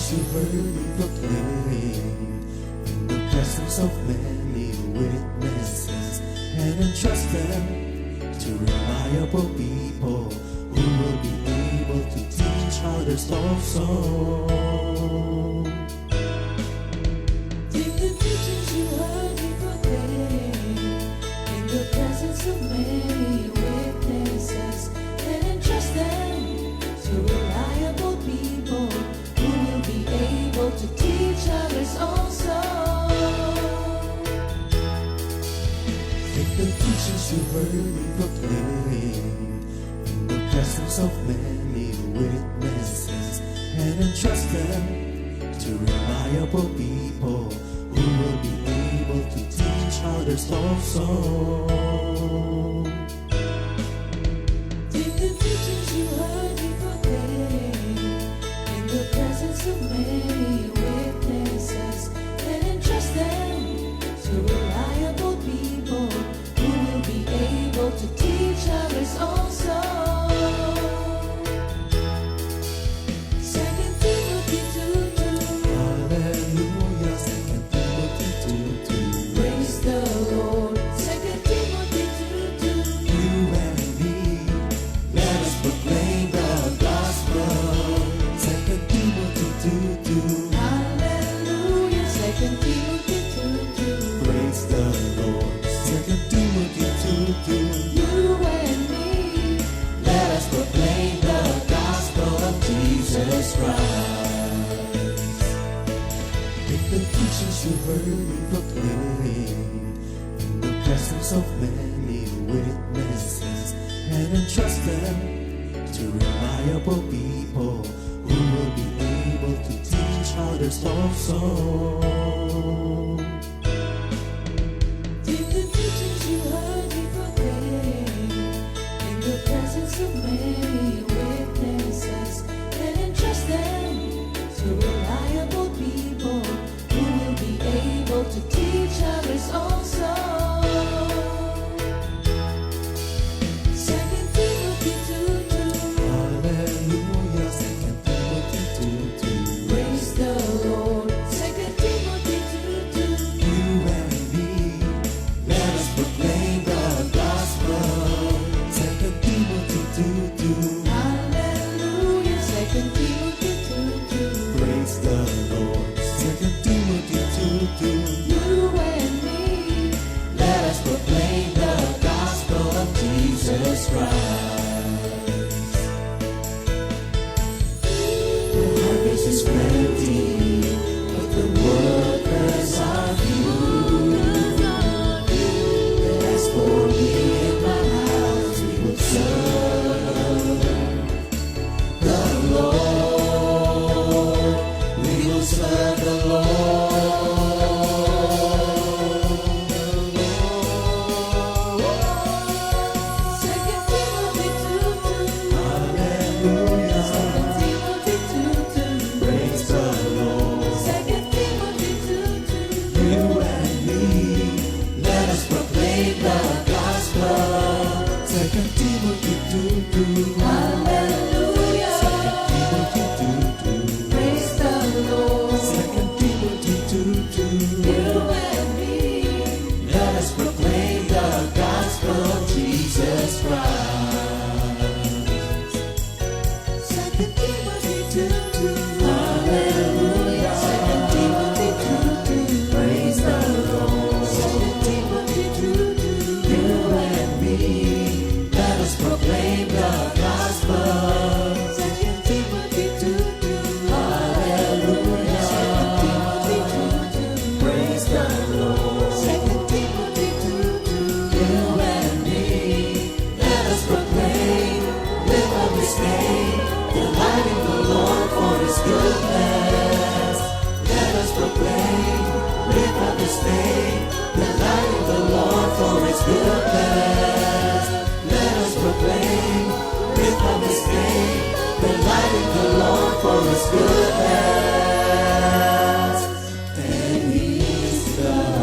teachings you heard me proclaim in the presence of many witnesses, and entrust them to reliable people who will be able to teach others also. Take the teachings you heard me proclaim in the presence of many witnesses, and entrust them to reliable people who will be able to teach others also. Take the teachings you heard me proclaim in the presence of many witnesses, and entrust them to reliable people who will be able to teach others also. Take the teachings you heard me proclaim in the presence of many witnesses, and entrust them to reliable people who will be able to teach others also. 2 Timothy 2:2. Hallelujah, 2 Timothy 2:2. Praise the Lord. 2 Timothy 2:2. You and me, let us proclaim the gospel. 2 Timothy 2:2. Hallelujah. 2 Timothy 2:2. Praise the Lord. 2 Timothy 2:2. You and me, Let us proclaim the gospel of Jesus Christ. Take the teachings you heard me proclaim in the presence of many witnesses, and entrust them to reliable people who will be able to teach others also. take the teachings you heard me proclaim in the presence of many witnesses, and entrust them to reliable people who will be able to teach others also. 2 Timothy 2:2. Hallelujah, 2 Timothy 2:2. Praise the Lord. 2 Timothy 2:2. You and me, let us proclaim the gospel. 2 Timothy 2:2. Hallelujah. 2 Timothy 2:2. Praise the Lord. 2 Timothy 2:2. You and me, Let us proclaim the gospel of Jesus Christ. The harvest is plenty, but the workers are few. And as for me and my house, we will serve the Lord. We will serve the Lord. 2 Timothy 2:2. Hallelujah. 2 Timothy 2:2. Praise the Lord. 2 Timothy 2:2. You and me, let us proclaim the gospel. 2 Timothy 2:2. Hallelujah. 2 Timothy 2:2. Praise the Lord. 2 Timothy 2:2. You and me, Let us proclaim the gospel of Jesus Christ. 2 Timothy 2:2. Hallelujah. 2 Timothy 2:2. Praise the Lord. 2 Timothy 2:2. You and me, let us proclaim the gospel. 2 Timothy 2:2. Hallelujah. 2 Timothy 2:2. Praise the Lord. 2 Timothy 2:2. You and me, let us proclaim, lift up His name, delighting the Lord for His goodness. Let us proclaim, lift up His name, delighting the Lord for His goodness. Let us proclaim, lift up His name, delighting the Lord for His goodness. And He's God.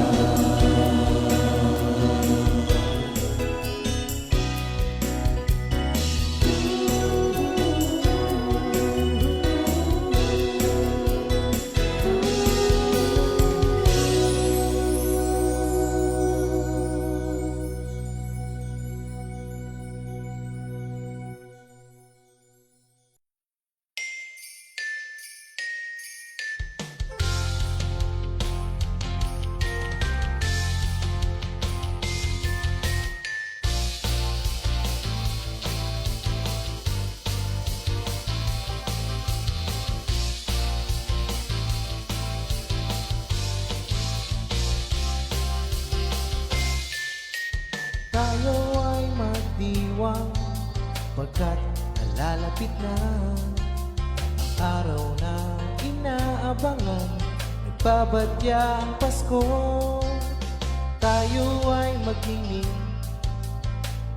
Pagkat nalalapit na ang araw na inaabangan, nagbabadya ang Pasko. Tayo ay magingning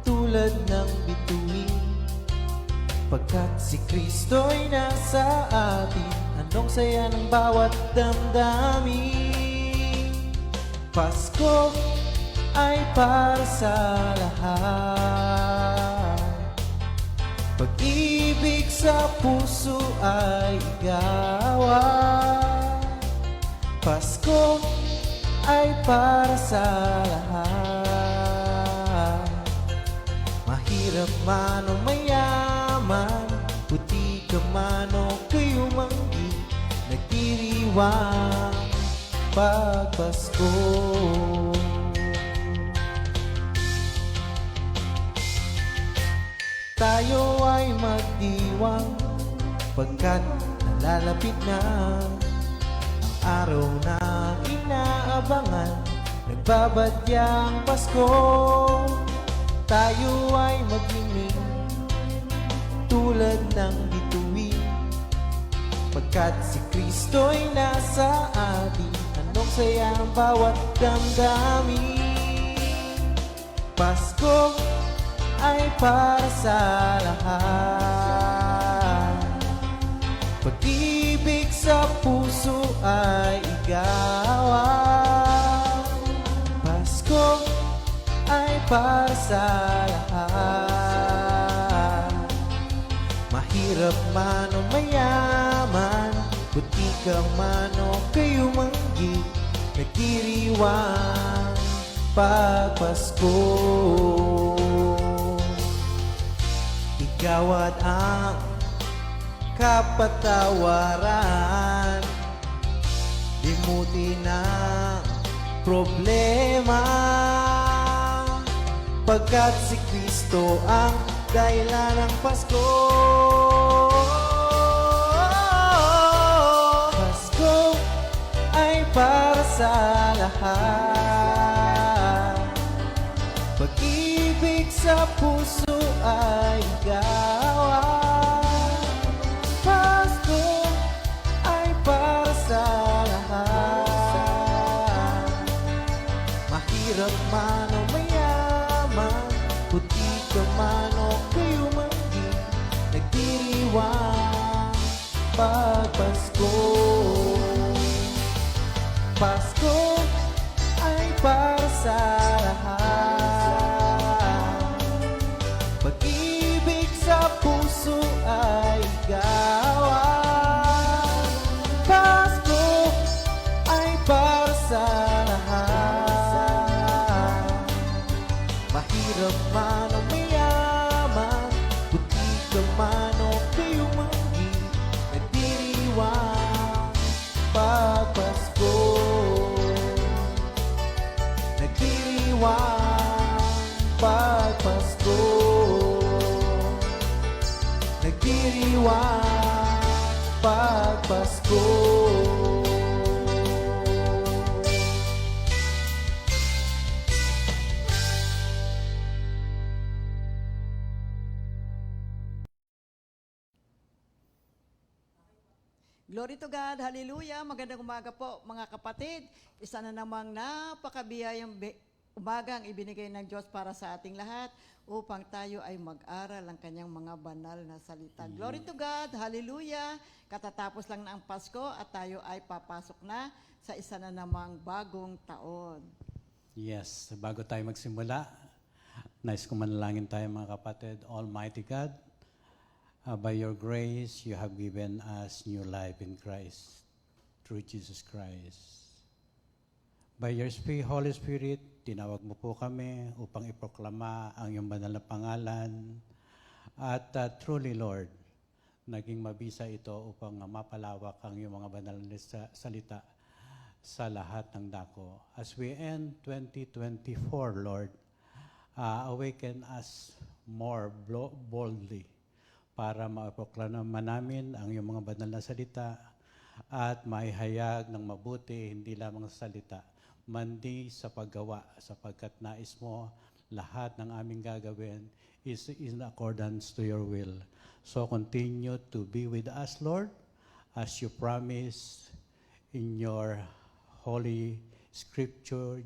tulad ng bituin, pagkat si Kristo'y nasa atin. Anong saya ng bawat damdamin. Pasko ay para sa lahat. Pag-ibig sa puso ay igawan. Pasko ay para sa lahat. Mahirap man o mayaman, puti ka man o kayo manggi, nagdiriwang pag Pasko. Tayo ay magdiwang pagkat nalalapit na ang araw na inaabangan, nagbabadyang Pasko. Tayo ay magingning tulad ng bituin, pagkat si Kristo'y nasa atin. Anong saya ang bawat damdamin. Pasko ay para sa lahat. Pag-ibig sa puso ay igawan. Pasko ay para sa lahat. Mahirap man o mayaman, puti ka man o kayo manggi, nagdiriwang pag Pasko. Ikaw at ang kapatawaran, limutin ang problema, pagkat si Kristo ang dahilan ng Pasko. Pasko ay para sa lahat. Pag-ibig sa puso ay gawan. Pasko ay para sa lahat. Mahirap man o mayaman, puti ka man o kayo manggi, nagdiriwang pag Pasko. Pasko ay para sa lahat. Pag-ibig sa puso ay gawan. Pasko ay para sa lahat. Mahirap man o mayaman, puti ka man o kayo manggi, nagdiriwang pag Pasko. Nagdiriwang pag Pasko. Nagdiriwang pag Pasko. Glory to God, hallelujah, magandang umaga po mga kapatid. Isa na namang napakabiyayang umagang ibinigay ng Diyos para sa ating lahat upang tayo ay mag-aral ang kanyang mga banal na salita. Glory to God, hallelujah. Katatapos lang na ang Pasko at tayo ay papasok na sa isa na namang bagong taon. Yes, bago tayo magsimula, nais kong manalangin tayo mga kapatid. Almighty God, by your grace, you have given us new life in Christ, through Jesus Christ. By your Holy Spirit, tinawag mo po kami upang iproklama ang iyong banal na pangalan. At truly, Lord, naging mabisa ito upang mapalawak ang iyong mga banal na salita sa lahat ng dako. As we end 2024, Lord, awaken us more boldly para maiproklama namin ang iyong mga banal na salita at maihayag ng mabuti, hindi lamang sa salita, mandi sa paggawa, sapagkat nais mo lahat ng aming gagawin, is in accordance to your will. So continue to be with us, Lord, as you promise in your holy scripture,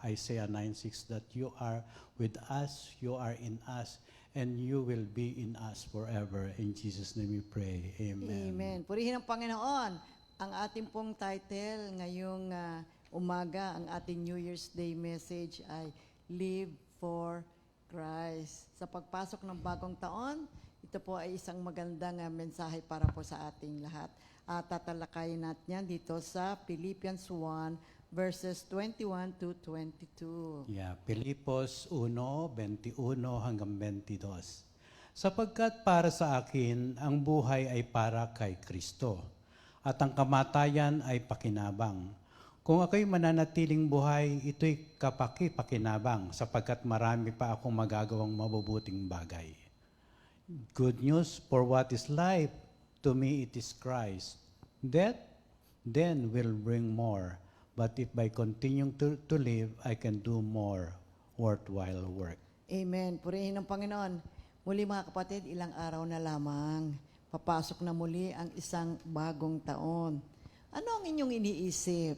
Isaiah 9:6, that you are with us, you are in us, and you will be in us forever. In Jesus' name we pray. Amen. Amen. Purihin ang Panginoon. Ang ating pong title ngayong umaga, ang ating New Year's Day message ay Live for Christ. Sa pagpasok ng bagong taon, ito po ay isang magandang mensahe para po sa ating lahat. Tatalakayin natin yan dito sa Philippians 1 verses 21 to 22. Yeah, Pilipos 1:21 hanggang 22. Sapagkat para sa akin, ang buhay ay para kay Kristo, at ang kamatayan ay pakinabang. Kung ako'y mananatiling buhay, ito'y kapaki-pakinabang, sapagkat marami pa akong magagawang mabubuting bagay. Good news, for what is life? To me it is Christ. Death then will bring more. But if by continuing to live, I can do more worthwhile work. Amen. Purihin ng Panginoon. Muli mga kapatid, ilang araw na lamang. Papasok na muli ang isang bagong taon. Ano ang inyong iniisip?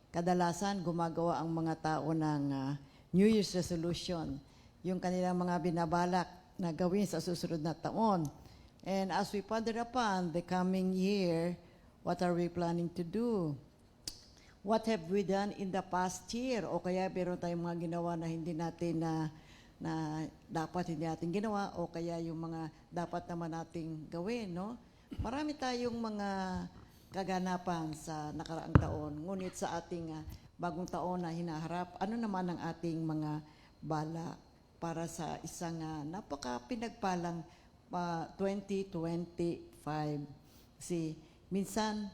Kadalasan gumagawa ang mga tao ng New Year's resolution. Yung kanilang mga binabalak na gawin sa susunod na taon. And as we ponder upon the coming year, what are we planning to do? What have we done in the past year? O kaya meron tayong mga ginawa na hindi natin na dapat hindi natin ginawa, o kaya yung mga dapat naman nating gawin, no? Marami tayong mga kaganapan sa nakaraang taon. Ngunit sa ating bagong taon na hinaharap, ano naman ang ating mga bala para sa isang napaka-pinagpalang 2025? Kasi minsan,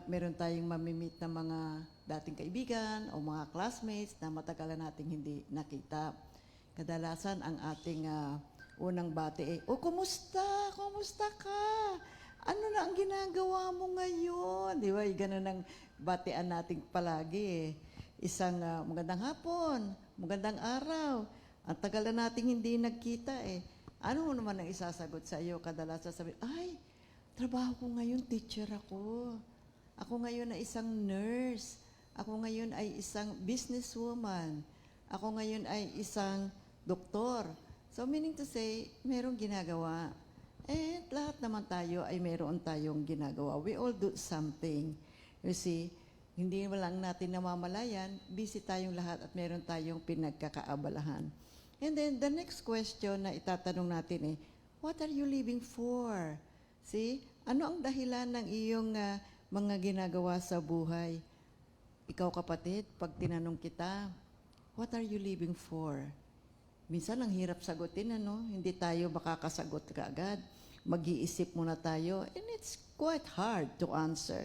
meron tayong mamimit na mga dating kaibigan o mga classmates na matagalan nating hindi nakita. Kadalasan ang ating unang bati kumusta? Kumusta ka? Ano na ang ginagawa mo ngayon? Di ba? Ganun ang batian natin palagi. Isang magandang hapon, magandang araw. Ang tagal na nating hindi nagkita Ano naman ang isasagot sa iyo? Kadalasan sabi, trabaho ko ngayon, teacher ako. Ako ngayon ay isang nurse. Ako ngayon ay isang businesswoman. Ako ngayon ay isang doktor. So meaning to say, merong ginagawa. Lahat naman tayo ay meron tayong ginagawa. We all do something. You see, hindi lang natin namamalayan, busy tayong lahat at meron tayong pinagkakaabalahan. And then the next question na itatanong natin what are you living for? See, ano ang dahilan ng iyong mga ginagawa sa buhay? Ikaw kapatid, pag tinanong kita, what are you living for? Minsan ang hirap sagutin, Hindi tayo makakasagot kaagad. Mag-iisip muna tayo, and it's quite hard to answer,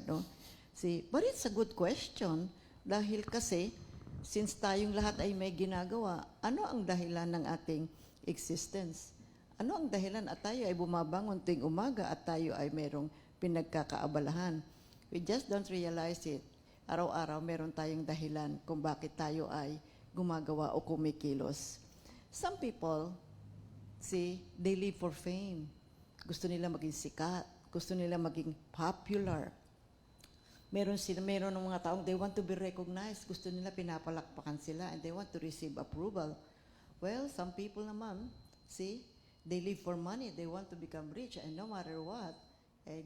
See, but it's a good question dahil kasi since tayong lahat ay may ginagawa, ano ang dahilan ng ating existence? Ano ang dahilan at tayo ay bumabangon tuwing umaga at tayo ay merong pinagkakaabalahan? We just don't realize it. Araw-araw meron tayong dahilan kung bakit tayo ay gumagawa o kumikilos. Some people, see, they live for fame. Gusto nila maging sikat. Gusto nila maging popular. Meron ng mga taong they want to be recognized. Gusto nila pinapalakpakan sila and they want to receive approval. Well, some people naman, see, they live for money. They want to become rich and no matter what,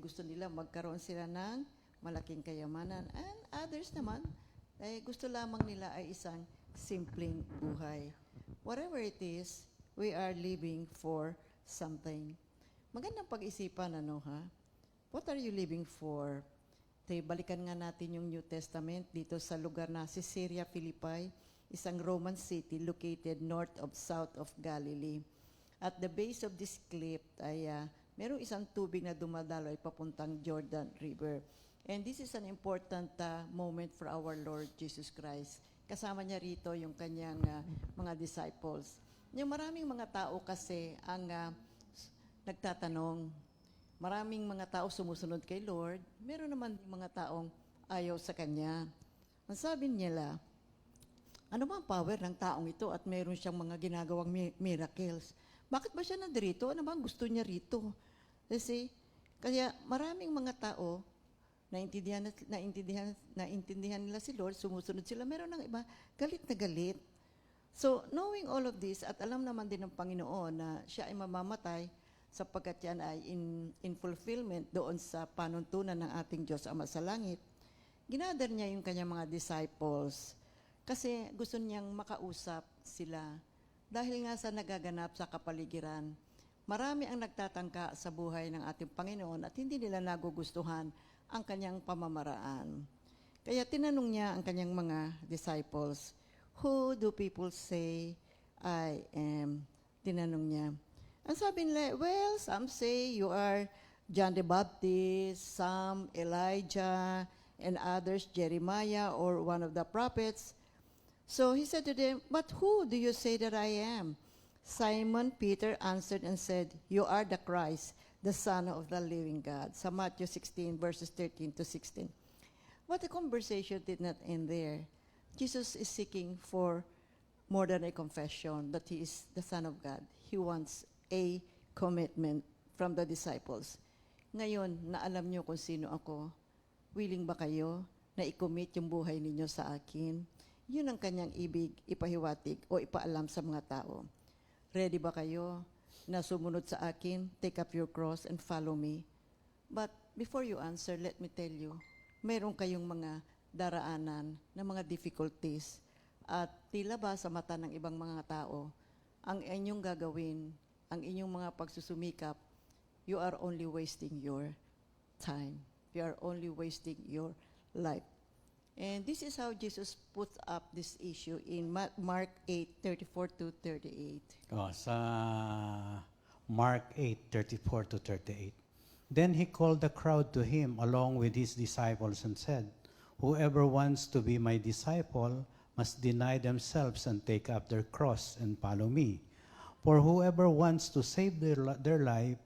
gusto nila magkaroon sila ng malaking kayamanan. And others naman, gusto lamang nila ay isang simpleng buhay. Whatever it is, we are living for something. Magandang pag-isipan, What are you living for? Balikan nga natin yung New Testament dito sa lugar na Caesarea Philippi, isang Roman city located north of south of Galilee. At the base of this cliff ay merong isang tubig na dumadaloy papuntang Jordan River. And this is an important moment for our Lord Jesus Christ. Kasama niya rito yung kanyang mga disciples. Yung maraming mga tao kasi ang nagtatanong, maraming mga tao sumusunod kay Lord, meron naman mga taong ayaw sa Kanya. Ang sabi nila, ano ba ang power ng taong ito at meron siyang mga ginagawang miracles? Bakit ba siya nandirito? Ano ba ang gusto niya rito? Kasi, kaya maraming mga tao, naintindihan nila si Lord, sumusunod sila. Meron ng iba, galit na galit. So, knowing all of this, at alam naman din ng Panginoon na siya ay mamamatay sapagkat yan ay in fulfillment doon sa panuntunan ng ating Diyos Ama sa langit, ginather niya yung kanyang mga disciples kasi gusto niyang makausap sila. Dahil nga sa nagaganap sa kapaligiran, marami ang nagtatangka sa buhay ng ating Panginoon at hindi nila nagugustuhan ang kanyang pamamaraan. Kaya tinanong niya ang kanyang mga disciples, "Who do people say I am?" Tinanong niya. Ang sabi nila, well, some say you are John the Baptist, some Elijah, and others Jeremiah or one of the prophets. So he said to them, "But who do you say that I am?" Simon Peter answered and said, "You are the Christ, the Son of the living God." Sa Matthew 16, verses 13 to 16. But the conversation did not end there. Jesus is seeking for more than a confession that he is the Son of God. He wants a commitment from the disciples. Ngayon, na alam niyo kung sino ako, willing ba kayo na i-commit yung buhay ninyo sa akin? Yun ang kanyang ibig ipahiwatig o ipaalam sa mga tao. Ready ba kayo na sumunod sa akin? Take up your cross and follow me. But before you answer, let me tell you, meron kayong mga daraanan na mga difficulties at tila ba sa mata ng ibang mga tao, ang inyong gagawin, ang inyong mga pagsusumikap, you are only wasting your time. You are only wasting your life. And this is how Jesus puts up this issue in Mark 8:34 to 38. Sa Mark 8:34 to 38. Then he called the crowd to him along with his disciples and said, "Whoever wants to be my disciple must deny themselves and take up their cross and follow me. For whoever wants to save their life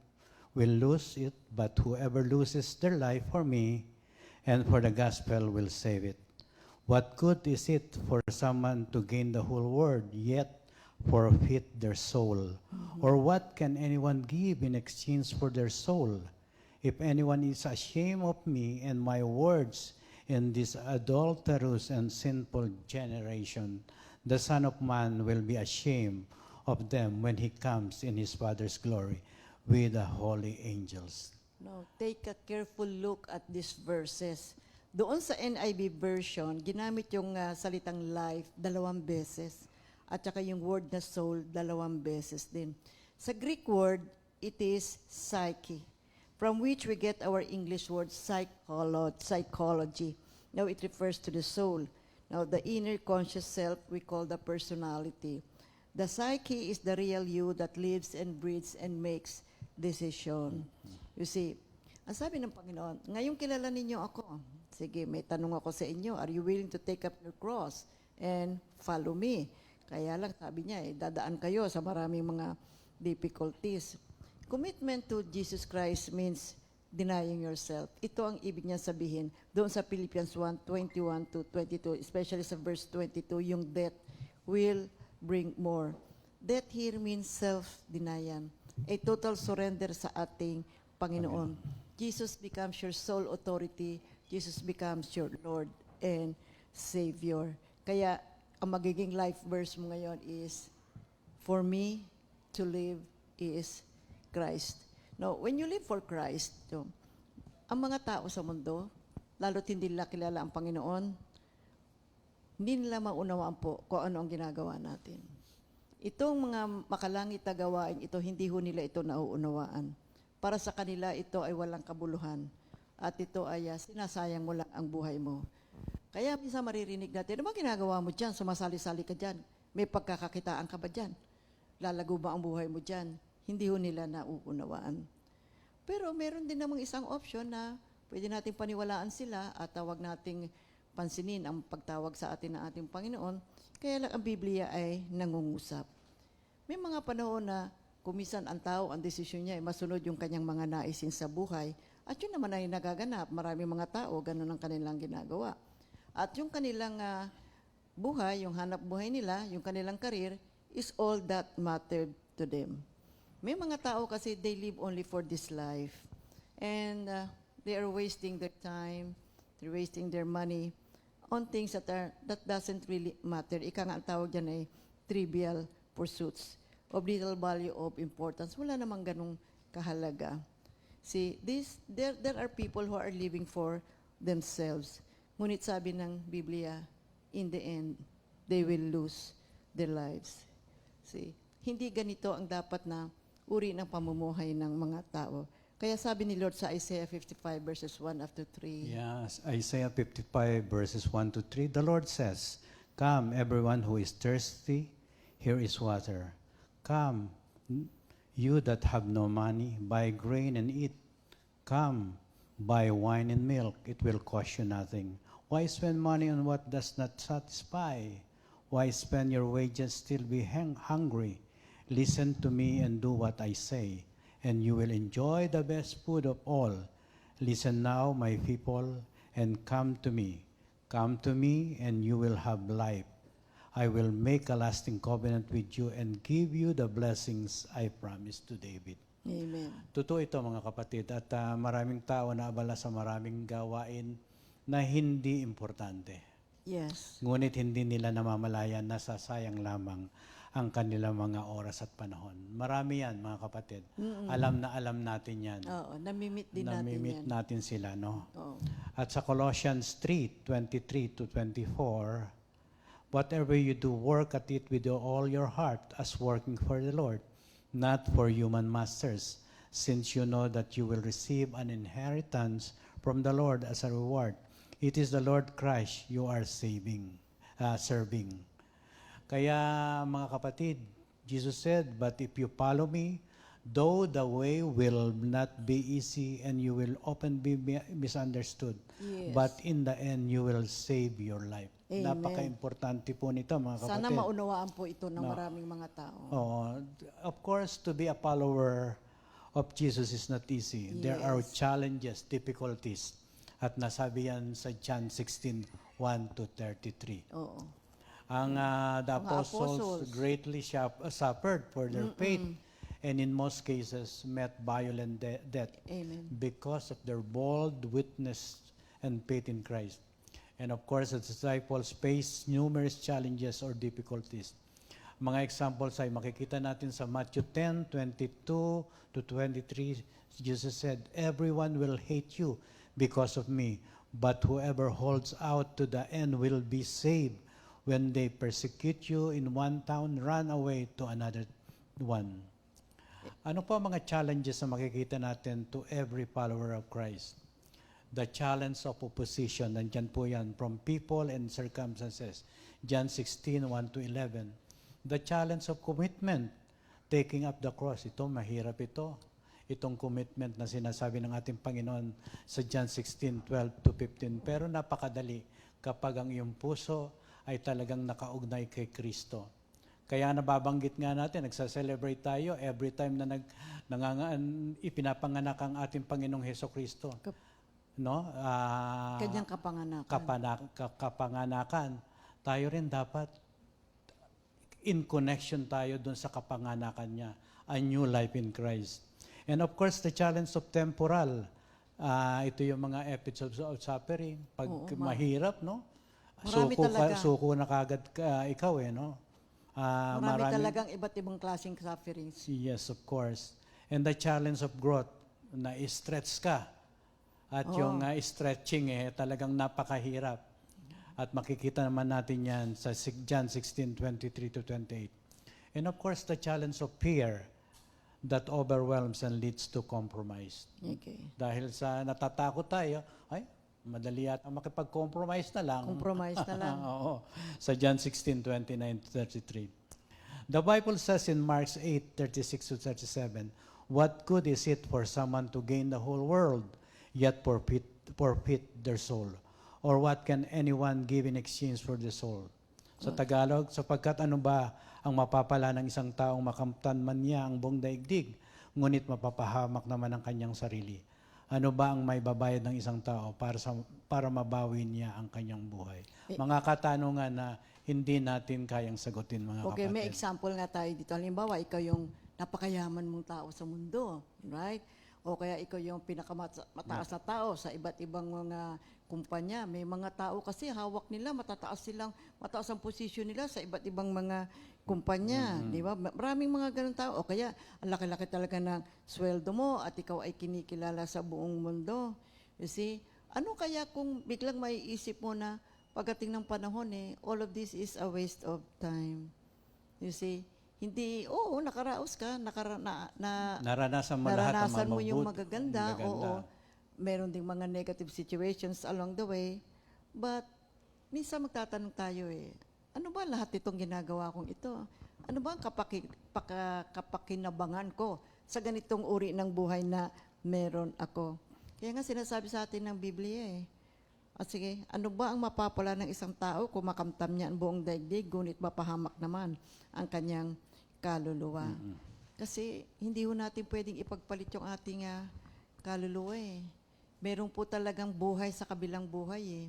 will lose it, but whoever loses their life for me and for the gospel will save it. What good is it for someone to gain the whole world, yet forfeit their soul? Or what can anyone give in exchange for their soul? If anyone is ashamed of me and my words in this adulterous and sinful generation, the Son of Man will be ashamed of them when he comes in his Father's glory with the holy angels." No, take a careful look at these verses. Doon sa NIV version, ginamit yung salitang life 2 beses. At saka yung word na soul 2 beses din. Sa Greek word, it is psyche, from which we get our English word psychology. Now, it refers to the soul. Now, the inner conscious self we call the personality. The psyche is the real you that lives and breathes and makes decision. You see, ang sabi ng Panginoon, ngayong kilala ninyo ako. Sige, may tanong ako sa inyo, are you willing to take up your cross and follow me? Kaya lang, sabi niya, dadaan kayo sa maraming mga difficulties. Commitment to Jesus Christ means denying yourself. Ito ang ibig niya sabihin doon sa Philippians 1:21 to 22, especially sa verse 22, yung death will bring more. Death here means self-denial, a total surrender sa ating Panginoon. Jesus becomes your sole authority. Jesus becomes your Lord and Savior. Kaya, ang magiging life verse mo ngayon is, for me to live is Christ. Now, when you live for Christ, ang mga tao sa mundo, lalo't hindi nila kilala ang Panginoon, hindi nila maunawaan po kung ano ang ginagawa natin. Itong mga makalangit na gawain, ito, hindi ho nila ito nauunawaan. Para sa kanila, ito ay walang kabuluhan. At ito ay sinasayang mo lang ang buhay mo. Kaya minsan maririnig natin, ano ba ginagawa mo dyan? Sumasali-sali ka dyan. May pagkakakitaan ka ba dyan? Lalago ba ang buhay mo dyan? Hindi ho nila nauunawaan. Pero meron din namang isang option na pwede nating paniwalaan sila at tawag nating pansinin ang pagtawag sa atin ng ating Panginoon. Kaya lang ang Biblia ay nangungusap. May mga panahon na kumisan ang tao, ang desisyon niya ay masunod yung kanyang mga naisin sa buhay. At yun naman ay nagaganap. Maraming mga tao, ganun ang kanilang ginagawa. At yung kanilang buhay, yung hanap buhay nila, yung kanilang career, is all that mattered to them. May mga tao kasi they live only for this life. And they are wasting their time, they're wasting their money on things that doesn't really matter. Ika nga ang tawag dyan ay trivial pursuits of little value of importance. Wala namang ganong kahalaga. See, there are people who are living for themselves. Ngunit sabi ng Biblia, in the end, they will lose their lives. See, hindi ganito ang dapat na uri ng pamumuhay ng mga tao. Kaya sabi ni Lord sa Isaiah 55 verses 1 up to 3. Yes, Isaiah 55 verses 1 to 3, the Lord says, "Come, everyone who is thirsty, here is water. Come, you that have no money, buy grain and eat. Come, buy wine and milk, it will cost you nothing. Why spend money on what does not satisfy? Why spend your wages still be hungry? Listen to me and do what I say, and you will enjoy the best food of all. Listen now, my people, and come to me. Come to me, and you will have life. I will make a lasting covenant with you and give you the blessings I promised to David." Amen. Totoo ito mga kapatid, at maraming tao na abala sa maraming gawain na hindi importante. Yes. Ngunit hindi nila namamalayan na sasayang lamang ang kanilang mga oras at panahon. Marami yan mga kapatid. Alam na alam natin yan. Oo, namimit din Namimit natin yan. natin sila, no? Oo. At sa Colossians 3:23 to 24, whatever you do, work at it with all your heart as working for the Lord, not for human masters, since you know that you will receive an inheritance from the Lord as a reward. It is the Lord Christ you are serving. Kaya mga kapatid, Jesus said, "But if you follow me, though the way will not be easy and you will often be misunderstood, Yes. but in the end you will save your life." Amen. Napaka-importante po nito mga kapatid. Sana maunawaan po ito ng maraming mga tao. Oo. Of course, to be a follower of Jesus is not easy. There are Yes. challenges, difficulties. At nasabi yan sa John 16:1 to 33. Oo. The Mga apostles apostles. greatly suffered for their faith, and in most cases met violent death Amen. because of their bold witness and faith in Christ. And of course, the disciples faced numerous challenges or difficulties. Mga examples ay makikita natin sa Matthew 10:22 to 23. Jesus said, "Everyone will hate you because of me, but whoever holds out to the end will be saved. When they persecute you in one town, run away to another one." Ano po ang mga challenges na makikita natin to every follower of Christ? The challenge of opposition, nandyan po yan, from people and circumstances. John 16:1 to 11. The challenge of commitment, taking up the cross. Ito, mahirap ito. Itong commitment na sinasabi ng ating Panginoon sa John 16:12 to 15. Pero napakadali kapag ang iyong puso ay talagang nakaugnay kay Kristo. Kaya nababanggit nga natin, nagsa-celebrate tayo every time na ipinapanganak ang ating Panginoong Hesukristo. No? Kanyang kapanganakan. Kapanganakan. Tayo rin dapat in connection tayo dun sa kapanganakan niya. A new life in Christ. And of course, the challenge of temporal. Ito yung mga episodes of suffering. Pag mahirap, no? Marami talaga. Suko na kagad ikaw no? Marami talagang iba't ibang klaseng sufferings. Yes, of course. And the challenge of growth, na stretch ka. At yung stretching talagang napakahirap. At makikita naman natin yan sa John 16:23 to 28. And of course, the challenge of fear that overwhelms and leads to compromise. Okay. Dahil sa natatakot tayo, ay, madali yata makipag-compromise na lang. Compromise na lang. Oo. Sa John 16:29 to 33. The Bible says in Mark 8:36 to 37, "What good is it for someone to gain the whole world, yet forfeit their soul? Or what can anyone give in exchange for the soul?" Sa Tagalog, sapagkat ano ba ang mapapala ng isang taong makamtan man niya ang buong daigdig, ngunit mapapahamak naman ang kanyang sarili? Ano ba ang may babayad ng isang tao para sa para mabawi niya ang kanyang buhay. Mga katanungan na hindi natin kayang sagutin, mga Okay, may kapatid. example nga tayo dito. Halimbawa, ikaw yung napakayaman mong tao sa mundo, right? O kaya ikaw yung pinakamataas na tao sa iba't ibang mga kumpanya. May mga tao kasi hawak nila, mataas ang posisyon nila sa iba't ibang mga kumpanya, di ba? Maraming mga ganun tao. O kaya, ang laki-laki talaga ng sweldo mo at ikaw ay kinikilala sa buong mundo. You see? Ano kaya kung biglang maiisip mo na pagdating ng panahon all of this is a waste of time. You see? Hindi, nakaraos ka, Naranasan mo lahat ng naranasan mo yung mabuti, magaganda, oo. Meron ding mga negative situations along the way. But, minsan magtatanong tayo ano ba lahat itong ginagawa kong ito? Ano ba ang kapakinabangan ko sa ganitong uri ng buhay na meron ako? Kaya nga sinasabi sa atin ng Biblia At sige, ano ba ang mapapala ng isang tao kung makamtam niya ang buong daigdig, ngunit mapahamak naman ang kanyang kaluluwa? Kasi hindi ho natin pwedeng ipagpalit yung ating kaluluwa Meron po talagang buhay sa kabilang buhay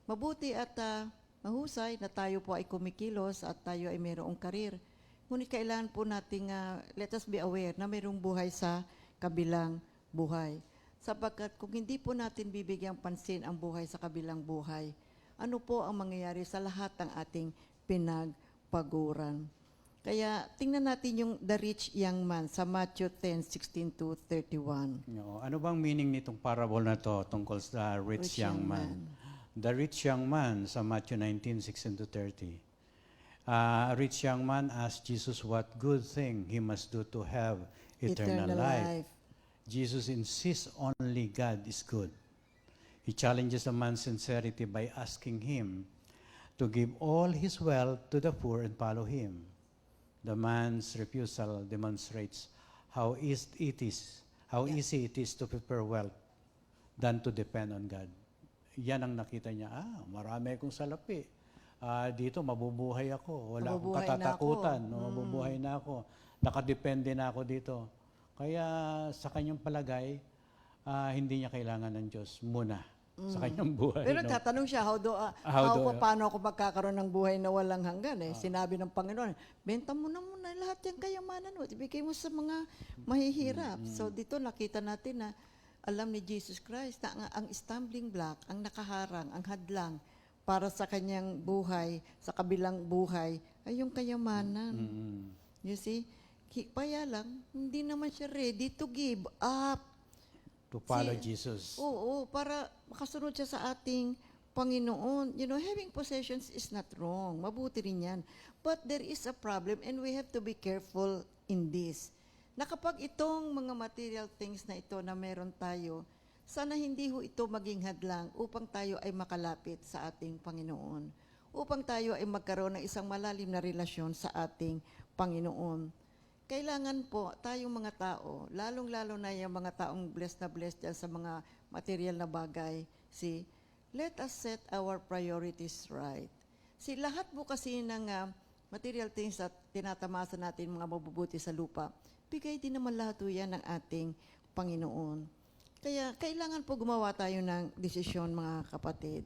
Mabuti at mahusay na tayo po ay kumikilos at tayo ay mayroong karir. Ngunit kailangan po nating, let us be aware na mayroong buhay sa kabilang buhay. Sapagkat kung hindi po natin bibigyang pansin ang buhay sa kabilang buhay, ano po ang mangyayari sa lahat ng ating pinagpaguran? Kaya tingnan natin yung the rich young man sa Matthew 10:16-31. Ano bang meaning nitong parable na to tungkol sa rich young man? The rich young man sa Matthew 19:16-30. A rich young man asked Jesus what good thing he must do to have eternal life. Jesus insists only God is good. He challenges the man's sincerity by asking him to give all his wealth to the poor and follow him. The man's refusal demonstrates how easy it is to prepare wealth than to depend on God. Yan ang nakita niya, marami akong salapi. Dito mabubuhay ako, wala akong katatakutan, mabubuhay na ako, nakadepende na ako dito. Kaya sa kanyang palagay, hindi niya kailangan ng Diyos muna sa kanyang buhay. Pero tatanong siya, paano ako magkakaroon ng buhay na walang hanggan? Sinabi ng Panginoon, benta mo na muna lahat yung kayamanan mo, ibigay mo sa mga mahihirap. So dito nakita natin na alam ni Jesus Christ na ang stumbling block, ang nakaharang, ang hadlang para sa kanyang buhay, sa kabilang buhay, ay yung kayamanan. You see? Kaya lang, hindi naman siya ready to give up. To follow Jesus. Oo, para makasunod siya sa ating Panginoon. You know, having possessions is not wrong. Mabuti rin yan. But there is a problem and we have to be careful in this. Na kapag itong mga material things na ito na meron tayo, sana hindi ho ito maging hadlang upang tayo ay makalapit sa ating Panginoon. Upang tayo ay magkaroon ng isang malalim na relasyon sa ating Panginoon. Kailangan po tayong mga tao, lalong-lalo na yung mga taong blessed dyan sa mga material na bagay, let us set our priorities right. Lahat po kasi ng material things at tinatamasa natin mga mabubuti sa lupa, bigay din naman lahat po yan ng ating Panginoon. Kaya kailangan po gumawa tayo ng desisyon, mga kapatid.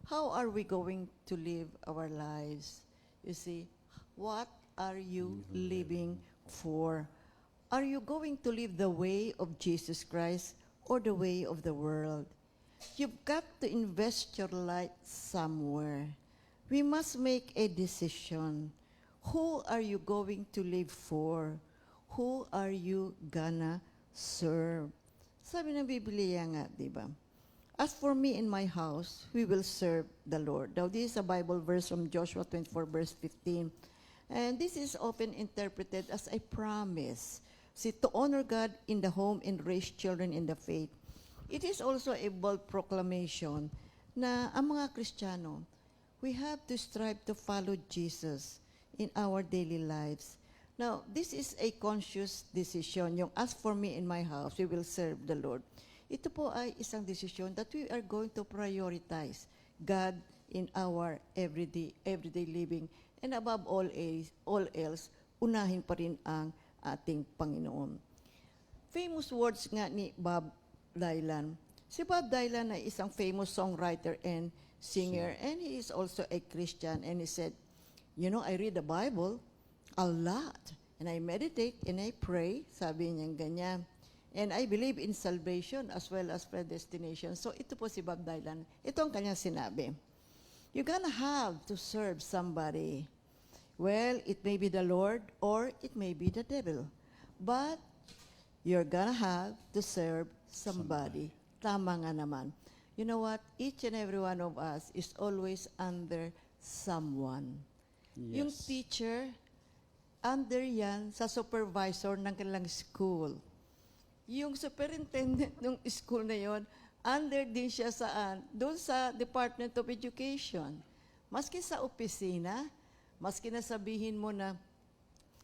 How are we going to live our lives? You see, what are you living for? Are you going to live the way of Jesus Christ or the way of the world? You've got to invest your life somewhere. We must make a decision. Who are you going to live for? Who are you gonna serve? Sabi ng Biblia nga, di ba? As for me and my house, we will serve the Lord. Now, this is a Bible verse from Joshua 24, verse 15. And this is often interpreted as a promise. To honor God in the home and raise children in the faith. It is also a bold proclamation na ang mga Kristiyano, we have to strive to follow Jesus in our daily lives. Now, this is a conscious decision. Yung as for me and my house, we will serve the Lord. Ito po ay isang desisyon that we are going to prioritize God in our everyday living. And above all else, unahin pa rin ang ating Panginoon. Famous words nga ni Bob Dylan, Si Bob Dylan ay isang famous songwriter and singer, and he is also a Christian. And he said, you know, I read the Bible a lot, and I meditate and I pray, sabi niya ganyan. And I believe in salvation as well as predestination. So ito po si Bob Dylan. Ito ang kanyang sinabi. You're gonna have to serve somebody. Well, it may be the Lord or it may be the devil. But you're gonna have to serve somebody. Tama nga naman. You know what? Each and every one of us is always under someone. Yung Yes. teacher, under yan sa supervisor ng kanilang school. Yung superintendent ng school na yon, under din siya saan? Doon sa Department of Education. Maski sa opisina, maski na sabihin mo na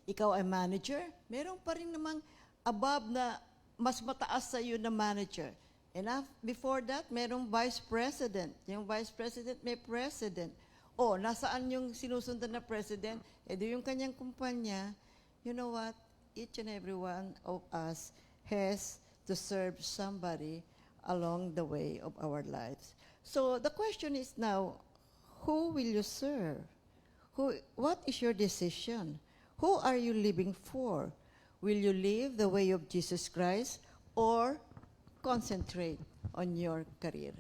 ikaw ay manager, meron pa rin namang above na mas mataas sa iyo na manager. And before that, merong vice president. Yung vice president may president. O, nasaan yung sinusundan na president? E di yung kanyang kumpanya. You know what? Each and every one of us has to serve somebody along the way of our lives. So the question is now, who will you serve? What is your decision? Who are you living for? Will you live the way of Jesus Christ or concentrate on your career?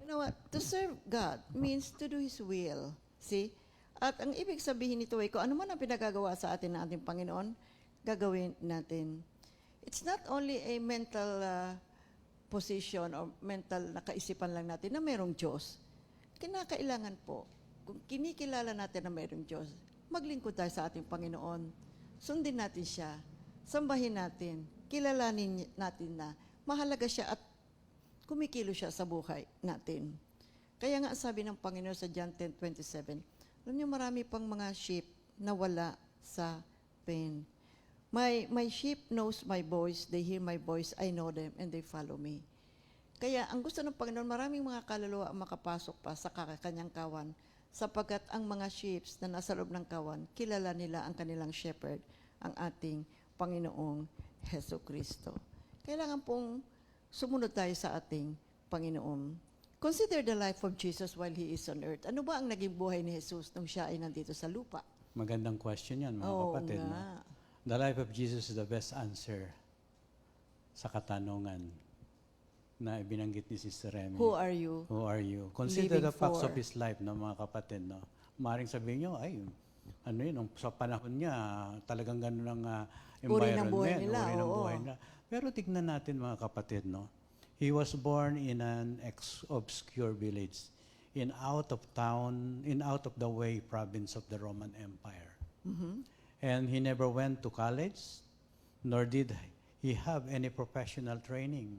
You know what? To serve God means to do His will. See? At ang ibig sabihin nito ay kung ano man ang pinagagawa sa atin ng ating Panginoon, gagawin natin. It's not only a mental position or mental na kaisipan lang natin na mayroong Diyos. Kinakailangan po, kung kinikilala natin na mayroong Diyos, maglingkod tayo sa ating Panginoon. Sundin natin siya. Sambahin natin. Kilalanin natin na mahalaga siya at kumikilo siya sa buhay natin. Kaya nga sabi ng Panginoon sa John 10:27, alam niyo marami pang mga sheep na wala sa pen. My sheep knows my voice, they hear my voice, I know them, and they follow me. Kaya ang gusto ng Panginoon, maraming mga kaluluwa ang makapasok pa sa kanyang kawan, sapagkat ang mga sheep na nasa loob ng kawan, kilala nila ang kanilang shepherd, ang ating Panginoong Hesukristo. Kailangan pong sumunod tayo sa ating Panginoon. Consider the life of Jesus while He is on earth. Ano ba ang naging buhay ni Jesus nung siya ay nandito sa lupa? Magandang question yan, mga Oo kapatid. No? nga. The life of Jesus is the best answer sa katanungan na ibinanggit ni Sister Remy. Who are you? Who are you? Consider living the facts for? of His life, no, mga kapatid. No? Maring sabihin nyo, ay, ano yun, sa panahon niya, talagang gano'n ang Uri ng environment. buhay nila, uri ng oo. buhay nila. Pero tignan natin, mga kapatid, no? He was born in an obscure village in out of the way province of the Roman Empire. And he never went to college, nor did he have any professional training.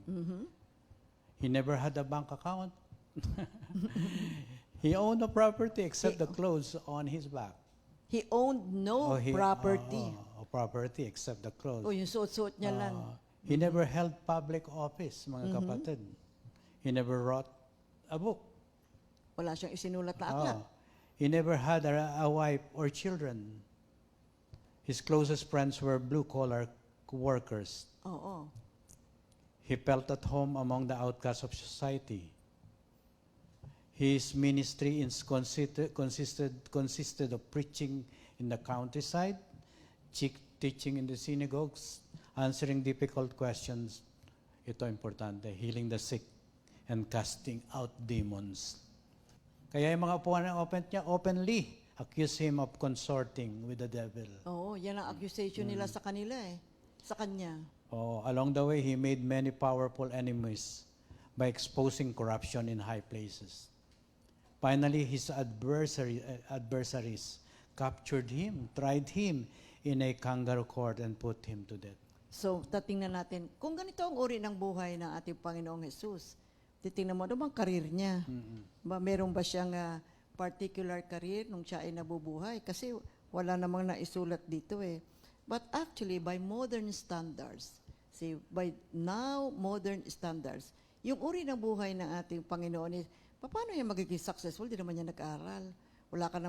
He never had a bank account. He owned no property except the clothes on his back. He owned no property. Property except the clothes. O yung suot-suot niya lang. He never held public office, mga kapatid. He never wrote a book. Wala siyang isinulat na aklat. He never had a wife or children. His closest friends were blue-collar workers. Oo. He felt at home among the outcasts of society. His ministry consisted of preaching in the countryside, teaching in the synagogues, answering difficult questions. Ito importante, healing the sick and casting out demons. Kaya yung mga upuan niya openly accuse him of consorting with the devil. Oo, yan ang accusation nila sa kanila sa kanya. Along the way, he made many powerful enemies by exposing corruption in high places. Finally, his adversaries captured him, tried him in a kangaroo court, and put him to death. So, tatingnan natin, kung ganito ang uri ng buhay ng ating Panginoong Jesus, titingnan mo, ano bang karir niya? Meron ba siyang particular career nung siya ay nabubuhay? Kasi wala namang naisulat dito But actually, by modern standards, by now modern standards, yung uri ng buhay ng ating Panginoon is, paano yan magiging successful? Di naman niya nag-aaral. Wala ka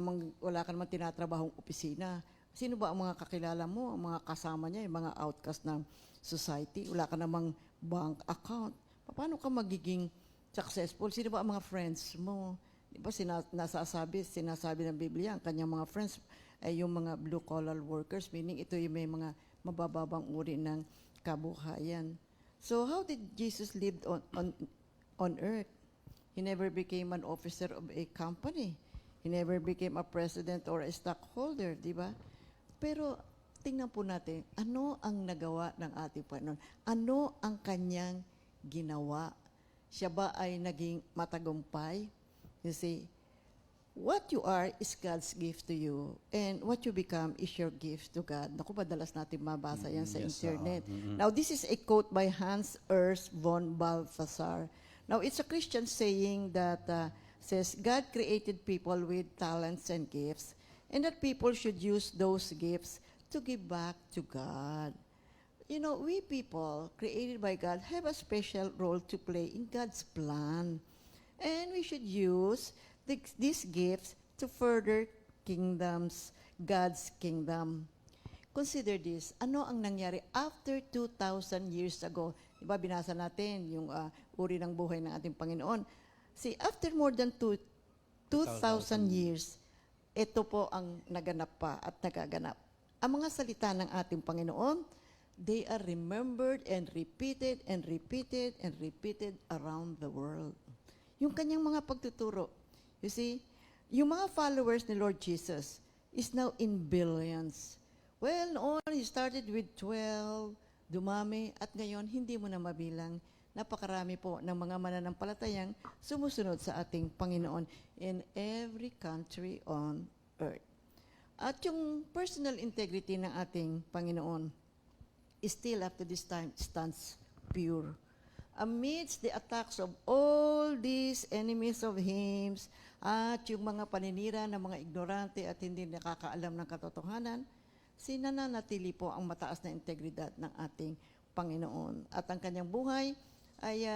namang tinatrabahong opisina. Sino ba ang mga kakilala mo, ang mga kasama niya, yung mga outcast ng society? Wala ka namang bank account. Paano ka magiging successful? Sino ba ang mga friends mo? Di ba sinasabi ng Biblia, ang kanyang mga friends ay yung mga blue-collar workers, meaning ito yung may mga mabababang uri ng kabuhayan. So how did Jesus live on earth? He never became an officer of a company. He never became a president or a stockholder, di ba? Pero tingnan po natin, ano ang nagawa ng ating Panginoon? Ano ang kanyang ginawa? Siya ba ay naging matagumpay? You see, what you are is God's gift to you, and what you become is your gift to God. Naku, madalas natin mabasa yan sa Yes, internet. Now, this is a quote by Hans Urs von Balthasar. Now, it's a Christian saying that says, God created people with talents and gifts, and that people should use those gifts to give back to God. You know, we people created by God have a special role to play in God's plan. And we should use these gifts to further God's kingdom. Consider this, ano ang nangyari after 2,000 years ago? Diba, binasa natin yung uri ng buhay ng ating Panginoon. See, after more than 2,000 years, ito po ang naganap pa at nagaganap. Ang mga salita ng ating Panginoon, they are remembered and repeated and repeated and repeated around the world. Yung kanyang mga pagtuturo. You see, yung mga followers ni Lord Jesus is now in billions. Well, noon, he started with 12, dumami, at ngayon, hindi mo na mabilang. Napakarami po ng mga mananampalatayang sumusunod sa ating Panginoon in every country on earth. At yung personal integrity ng ating Panginoon is still up to this time stands pure. Amidst the attacks of all these enemies of Him at yung mga paninira ng mga ignorante at hindi nakakaalam ng katotohanan, sinananatili po ang mataas na integridad ng ating Panginoon. At ang kanyang buhay ay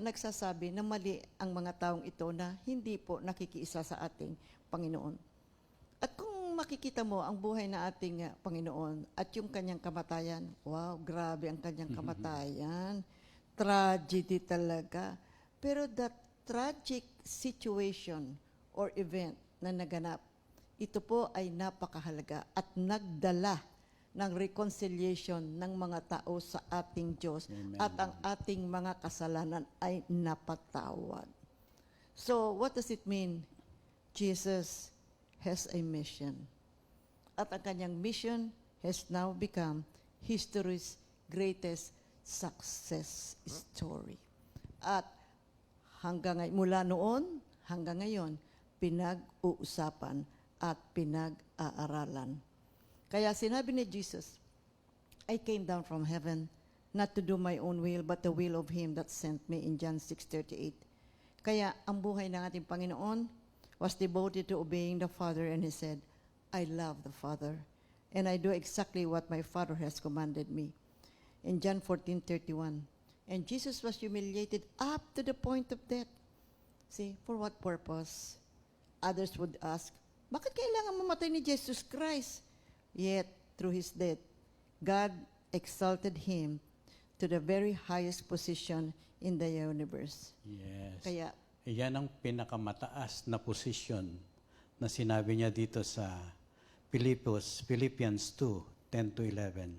nagsasabi na mali ang mga taong ito na hindi po nakikiisa sa ating Panginoon. At kung makikita mo ang buhay na ating Panginoon at yung kanyang kamatayan, wow, grabe ang kanyang kamatayan. Tragedy talaga. Pero that tragic situation or event na naganap, ito po ay napakahalaga at nagdala ng reconciliation ng mga tao sa ating Diyos. Amen. At ang ating mga kasalanan ay napatawad. So, what does it mean? Jesus has a mission. At ang kanyang mission has now become history's greatest success story. At mula noon hanggang ngayon, pinag-uusapan at pinag-aaralan. Kaya sinabi ni Jesus, I came down from heaven not to do my own will, but the will of Him that sent me in John 6:38. Kaya ang buhay ng ating Panginoon was devoted to obeying the Father, and He said, I love the Father, and I do exactly what my Father has commanded me. In John 14:31, and Jesus was humiliated up to the point of death. See, for what purpose? Others would ask, bakit kailangan mamatay ni Jesus Christ? Yet, through His death, God exalted Him to the very highest position in the universe. Yes. Kaya, Iyan ang pinakamataas na posisyon na sinabi niya dito sa Philippians 2:10-11.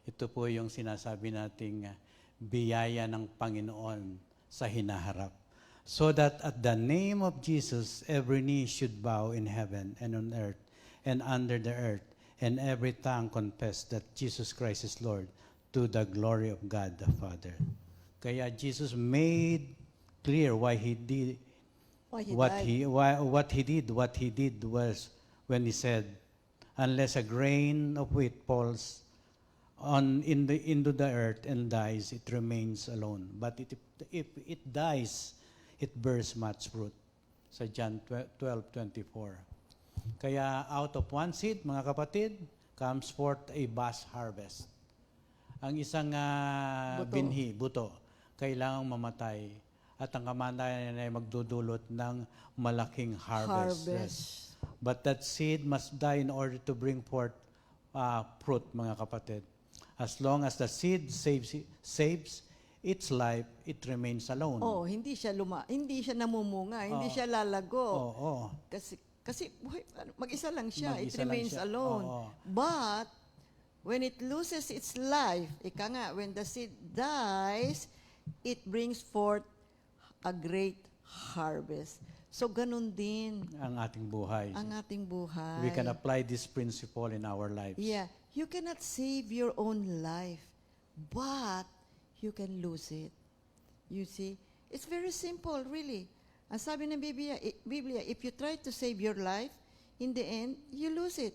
Ito po yung sinasabi nating biyaya ng Panginoon sa hinaharap. So that at the name of Jesus, every knee should bow in heaven and on earth and under the earth, and every tongue confess that Jesus Christ is Lord, to the glory of God the Father. Kaya Jesus made clear why he did what he did was when he said, unless a grain of wheat falls into the earth and dies, it remains alone. But if it dies, it bears much fruit. Sa John 12:24. Kaya out of one seed, mga kapatid, comes forth a vast harvest. Ang isang binhi, buto, kailangang mamatay. At ang kamatayan ay magdudulot ng malaking harvest. But that seed must die in order to bring forth fruit, mga kapatid. As long as the seed saves, its life, it remains alone. Oh, hindi siya namumunga, hindi Oo. siya lalago. Oo. Kasi buhay, mag-isa lang siya. It Mag-isa lang remains siya. alone. Oo. But, when it loses its life, ika nga, when the seed dies, it brings forth a great harvest. So, ganun din Ang ating buhay. ang ating buhay. We can apply this principle in our lives. Yeah, you cannot save your own life, but you can lose it. You see? It's very simple, really. Ang sabi ng Biblia, if you try to save your life, in the end, you lose it.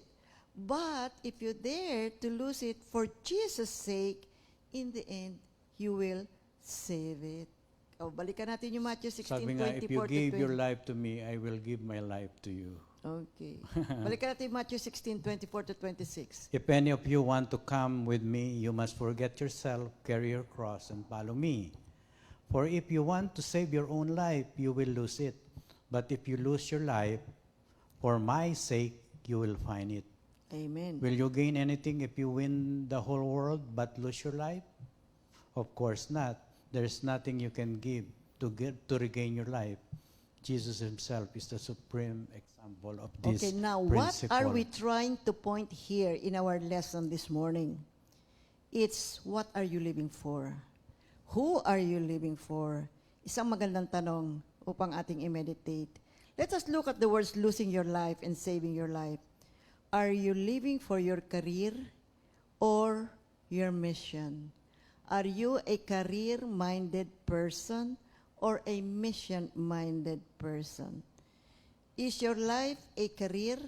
But if you dare to lose it for Jesus' sake, in the end, you will save it. O, balikan natin yung Matthew 16:24 Sabi nga, if you to give 20. your life to me, I will give my life to you. Okay. Balikan natin yung Matthew 16:24 to 26. If any of you want to come with me, you must forget yourself, carry your cross, and follow me. For if you want to save your own life, you will lose it. But if you lose your life, for my sake, you will find it. Amen. Will you gain anything if you win the whole world but lose your life? Of course not. There's nothing you can give to regain your life. Jesus himself is the supreme example of this Okay, now principle. what are we trying to point here in our lesson this morning? It's what are you living for? Who are you living for? Isang magandang tanong upang ating i-meditate. Let us look at the words losing your life and saving your life. Are you living for your career or your mission? Are you a career-minded person or a mission-minded person? Is your life a career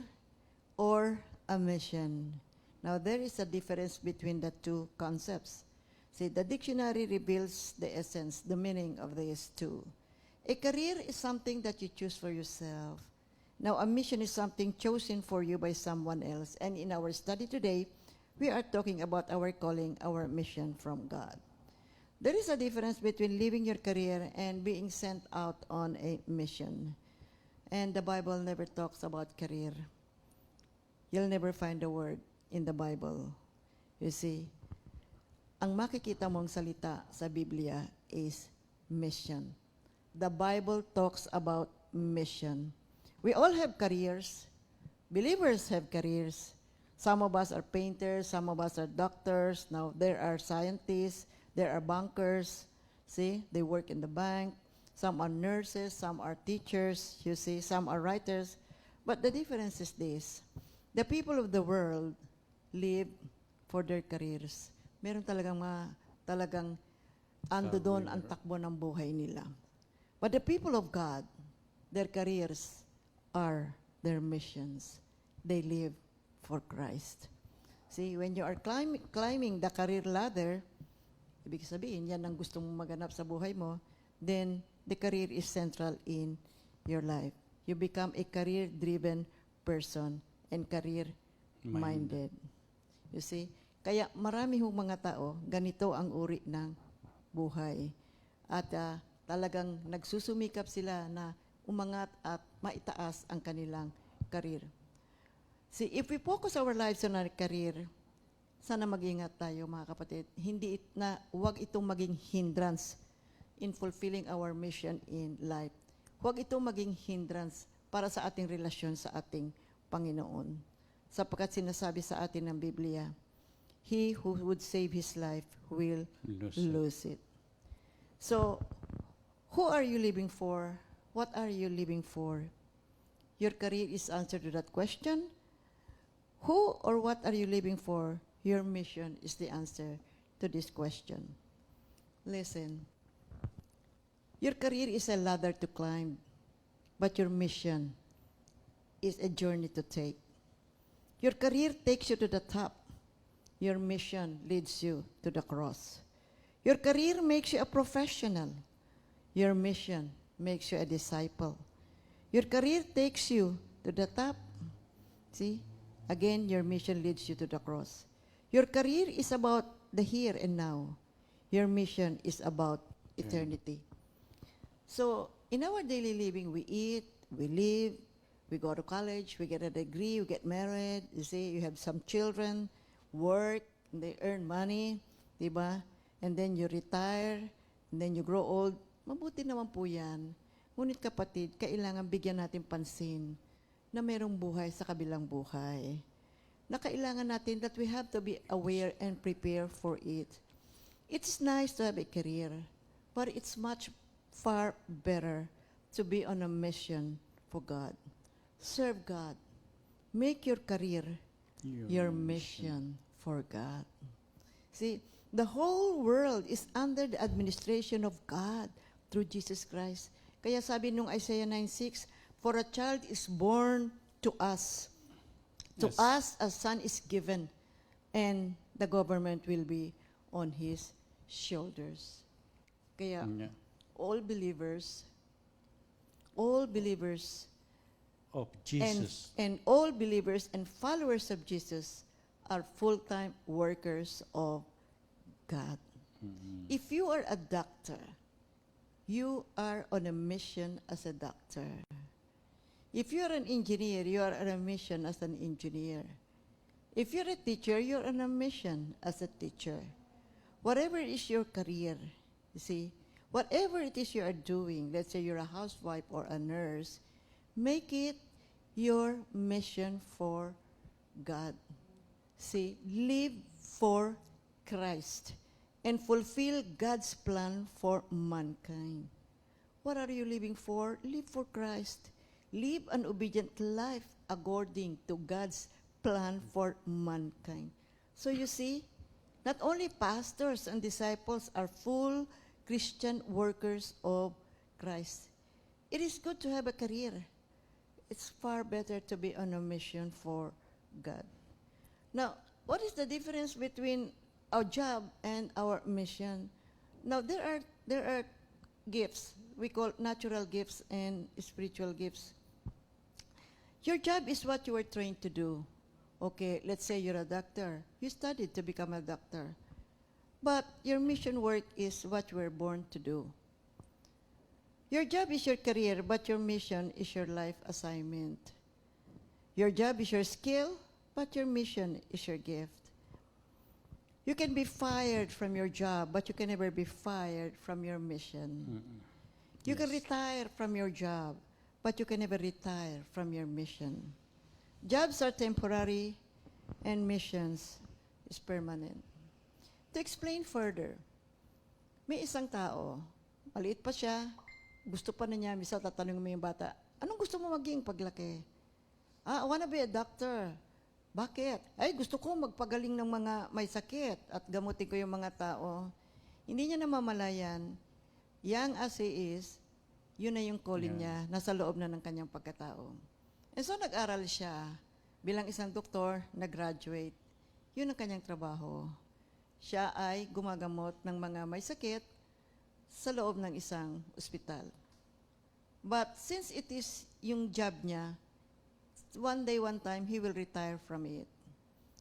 or a mission? Now, there is a difference between the two concepts. See, the dictionary reveals the essence, the meaning of these two. A career is something that you choose for yourself. Now, a mission is something chosen for you by someone else. And in our study today, we are talking about our calling, our mission from God. There is a difference between living your career and being sent out on a mission. And the Bible never talks about career. You'll never find a word in the Bible. You see, ang makikita mong salita sa Biblia is mission. The Bible talks about mission. We all have careers. Believers have careers. Some of us are painters, some of us are doctors. Now, there are scientists, there are bankers. See, they work in the bank. Some are nurses, some are teachers, you see, some are writers. But the difference is this. The people of the world live for their careers. Meron talagang ando doon ang takbo ng buhay nila. But the people of God, their careers are their missions. They live for Christ. See, when you are climbing the career ladder, ibig sabihin, yan ang gusto mong maganap sa buhay mo, then the career is central in your life. You become a career-driven person and career-minded. You see? Kaya marami hong mga tao, ganito ang uri ng buhay. At talagang nagsusumikap sila na umangat at maitaas ang kanilang career. See, if we focus our lives on our career, sana mag-ingat tayo mga kapatid. Huwag itong maging hindrance in fulfilling our mission in life. Huwag itong maging hindrance para sa ating relasyon sa ating Panginoon. Sapagkat sinasabi sa atin ng Biblia, he who would save his life will lose it. So, who are you living for? What are you living for? Your career is answer to that question. Who or what are you living for? Your mission is the answer to this question. Listen. Your career is a ladder to climb, but your mission is a journey to take. Your career takes you to the top. Your mission leads you to the cross. Your career makes you a professional. Your mission makes you a disciple. Your career takes you to the top. See? Again, your mission leads you to the cross. Your career is about the here and now. Your mission is about eternity. So, in our daily living, we eat, we live, we go to college, we get a degree, we get married, you see, you have some children, work, and they earn money, diba? And then you retire, and then you grow old, mabuti naman po yan. Ngunit kapatid, kailangan bigyan natin pansin na mayroong buhay sa kabilang buhay. Na kailangan natin that we have to be aware and prepare for it. It's nice to have a career, but it's much far better to be on a mission for God. Serve God. Make your career your mission for God. See, the whole world is under the administration of God through Jesus Christ. Kaya sabi nung Isaiah 9:6, "For a child is born to us. To Yes. us a son is given, and the government will be on his shoulders." Kaya Yeah. all believers Of Jesus. and all believers and followers of Jesus are full-time workers of God. If you are a doctor, you are on a mission as a doctor. If you are an engineer, you are on a mission as an engineer. If you're a teacher, you're on a mission as a teacher. Whatever is your career, you see, whatever it is you are doing, let's say you're a housewife or a nurse, make it your mission for God. See, live for Christ and fulfill God's plan for mankind. What are you living for? Live for Christ. Live an obedient life according to God's plan for mankind. So you see, not only pastors and disciples are full Christian workers of Christ. It is good to have a career. It's far better to be on a mission for God. Now, what is the difference between our job and our mission? Now, there are gifts. We call natural gifts and spiritual gifts. Your job is what you were trained to do. Okay, let's say you're a doctor. You studied to become a doctor. But your mission work is what you were born to do. Your job is your career, but your mission is your life assignment. Your job is your skill, but your mission is your gift. You can be fired from your job, but you can never be fired from your mission. You can retire from your job, but you can never retire from your mission. Jobs are temporary, and missions is permanent. To explain further, may isang tao, maliit pa siya, gusto pa na niya, misal tatanungin mo yung bata, anong gusto mo maging paglaki? I wanna be a doctor. Bakit? Ay, gusto ko magpagaling ng mga may sakit at gamutin ko yung mga tao. Hindi niya namamalayan, young as he is, yun na yung calling niya, nasa loob na ng kanyang pagkatao. And so nag-aral siya, bilang isang doktor, nag-graduate. Yun ang kanyang trabaho. Siya ay gumagamot ng mga may sakit sa loob ng isang ospital. But since it is yung job niya, one day, one time, he will retire from it.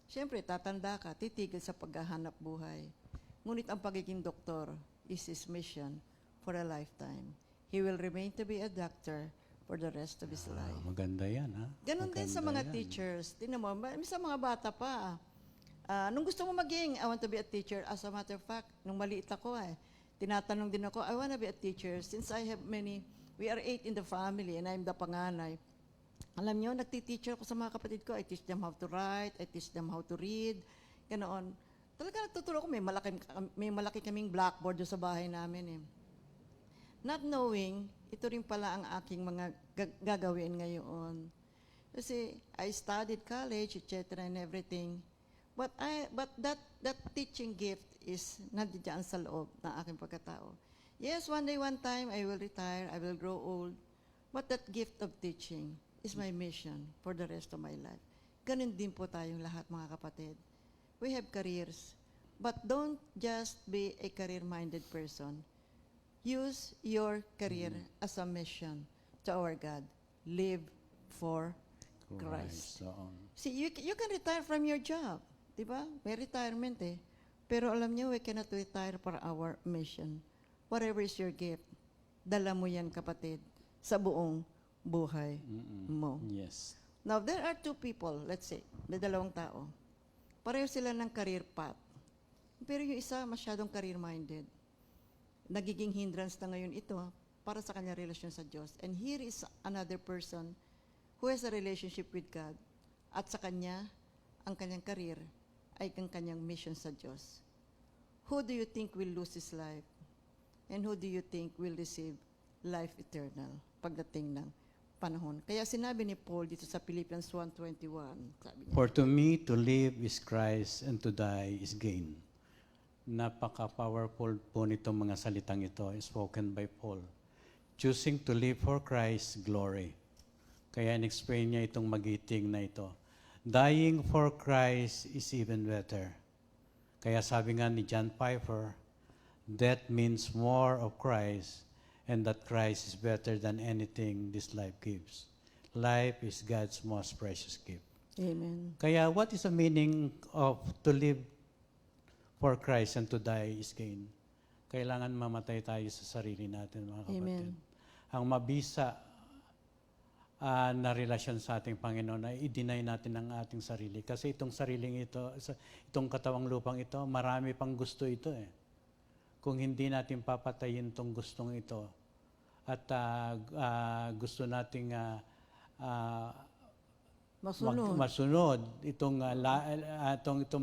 Siyempre, tatanda ka, titigil sa paghahanap buhay. Ngunit ang pagiging doktor is his mission for a lifetime. He will remain to be a doctor for the rest of his life. Maganda yan, ha? Ganon din sa mga Maganda yan. teachers. Tingnan mo, sa mga bata pa. Nung gusto mo maging, I want to be a teacher. As a matter of fact, nung maliit ako tinatanong din ako, I want to be a teacher. Since I have we are 8 in the family and I'm the panganay. Alam nyo, nagti-teacher ako sa mga kapatid ko. I teach them how to write, I teach them how to read, ganoon. Talaga nagtuturo ko, may malaki kaming blackboard doon sa bahay namin Not knowing, ito rin pala ang aking mga gagawin ngayon. Kasi I studied college, etc. and everything. But that teaching gift is nandiyan sa loob ng aking pagkatao. Yes, one day, one time, I will retire, I will grow old. But that gift of teaching is my mission for the rest of my life. Ganun din po tayong lahat, mga kapatid. We have careers, but don't just be a career-minded person. Use your career as a mission to our God. Live for Christ. See, you can retire from your job. Diba? May retirement Pero alam niyo, we cannot retire for our mission. Whatever is your gift, dala mo yan, kapatid, sa buong buhay mo. Yes. Now, there are two people, let's say, may dalawang tao. Pareho sila ng career path. Pero yung isa, masyadong career-minded. nagiging hindrance na ngayon ito para sa kanyang relasyon sa Diyos. And here is another person who has a relationship with God. At sa kanya, ang kanyang career ay ang kanyang mission sa Diyos. Who do you think will lose his life? And who do you think will receive life eternal pagdating ng panahon? Kaya sinabi ni Paul dito sa Philippians 1:21, sabi niya, For to me, to live is Christ, and to die is gain. Napaka-powerful po nitong mga salitang ito, spoken by Paul. Choosing to live for Christ's glory. Kaya in-explain niya itong magiting na ito. Dying for Christ is even better. Kaya sabi nga ni John Piper, death means more of Christ, and that Christ is better than anything this life gives. Life is God's most precious gift. Amen. Kaya what is the meaning of to live for Christ and to die is gain? Kailangan mamatay tayo sa sarili natin, mga kapatid. Amen. Ang mabisa na relasyon sa ating Panginoon ay i-deny natin ang ating sarili. Kasi itong sariling ito, itong katawang lupang ito, marami pang gusto ito eh. Kung hindi natin papatayin itong gustong ito at gusto nating masunod itong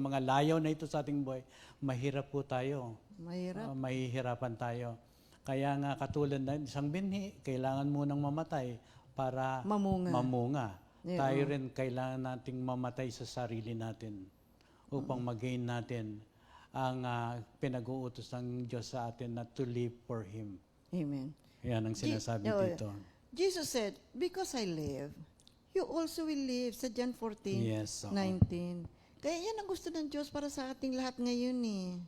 mga layaw na ito sa ating buhay, mahirap po tayo. Mahirap. Mahihirapan tayo. Kaya nga katulad ng isang binhi, kailangan munang mamatay para mamunga. Yeah. Tayo rin kailangan nating mamatay sa sarili natin upang mag-gain natin ang pinag-uutos ng Diyos sa atin na to live for Him. Amen. Yan ang sinasabi dito. Jesus said, because I live, you also will live. Sa John 14, Yes, oo. 19. Kaya yan ang gusto ng Diyos para sa ating lahat ngayon eh.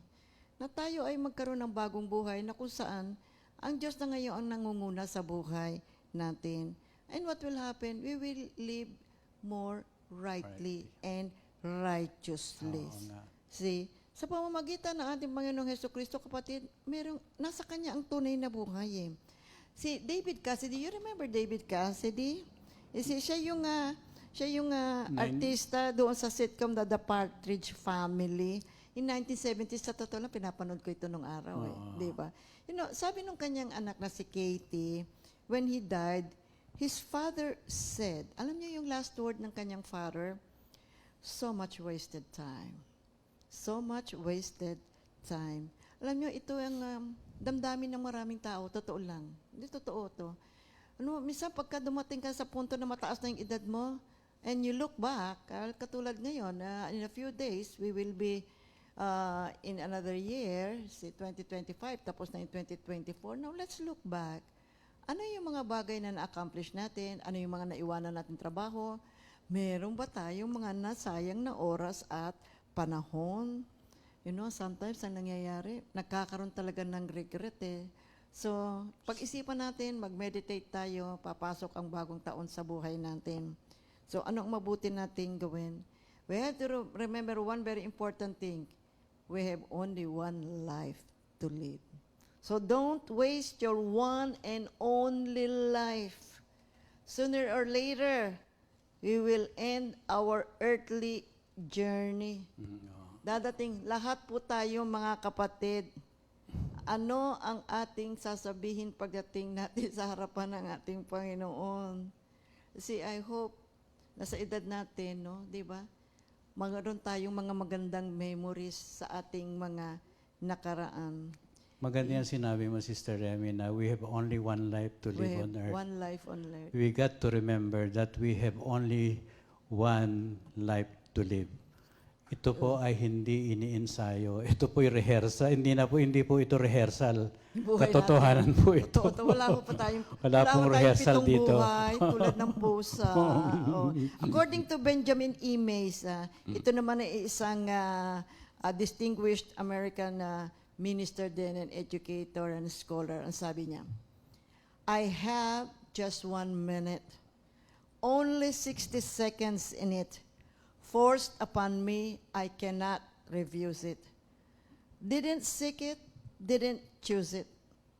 Na tayo ay magkaroon ng bagong buhay na kung saan ang Diyos na ngayon ang nangunguna sa buhay natin. And what will happen? We will live more rightly and righteously. Oo nga. See, sa pamamagitan ng ating Panginoong Hesukristo, kapatid, nasa Kanya ang tunay na buhay eh. Si David Cassidy, you remember David Cassidy? Siya yung artista doon sa sitcom The Partridge Family. In 1970s, sa totoo lang, pinapanood ko ito nung araw eh. Di ba? You know, sabi nung kanyang anak na si Katie, when he died, his father said, alam niyo yung last word ng kanyang father? So much wasted time. So much wasted time. Alam niyo, ito ang damdamin ng maraming tao. Totoo lang. Hindi totoo to. Minsan pagka dumating ka sa punto na mataas na yung edad mo, and you look back, katulad ngayon, in a few days, we will be in another year, si 2025, tapos na yung 2024. Now, let's look back. Ano yung mga bagay na na-accomplish natin? Ano yung mga naiwanan natin trabaho? Meron ba tayong mga nasayang na oras at panahon? You know, sometimes ang nangyayari, nagkakaroon talaga ng regret eh. So, pag-isipan natin, mag-meditate tayo, papasok ang bagong taon sa buhay natin. So, ano ang mabuti nating gawin? We have to remember one very important thing. We have only one life to live. So don't waste your one and only life. Sooner or later, we will end our earthly journey. Dadating, lahat po tayo mga kapatid. Ano ang ating sasabihin pagdating natin sa harapan ng ating Panginoon? See, I hope, nasa edad natin, no, di ba? Magkaroon tayong mga magandang memories sa ating mga nakaraan. Maganda yung sinabi mo, Sister Remy, na we have only one life to We live have on earth. one life on earth. We got to remember that we have only one life to live. Ito po ay hindi iniinsayo. Ito po yung rehearsal. Hindi po ito rehearsal. Buhay Katotohanan po ito. Totoo, wala po pa tayong, Wala pong rehearsal pitong dito. buhay, tulad ng pusa. Oh. According to Benjamin E. Mays, ito naman ay isang distinguished American minister din and educator and scholar. Ang sabi niya, I have just 1 minute, only 60 seconds in it. Forced upon me, I cannot refuse it. Didn't seek it, didn't choose it,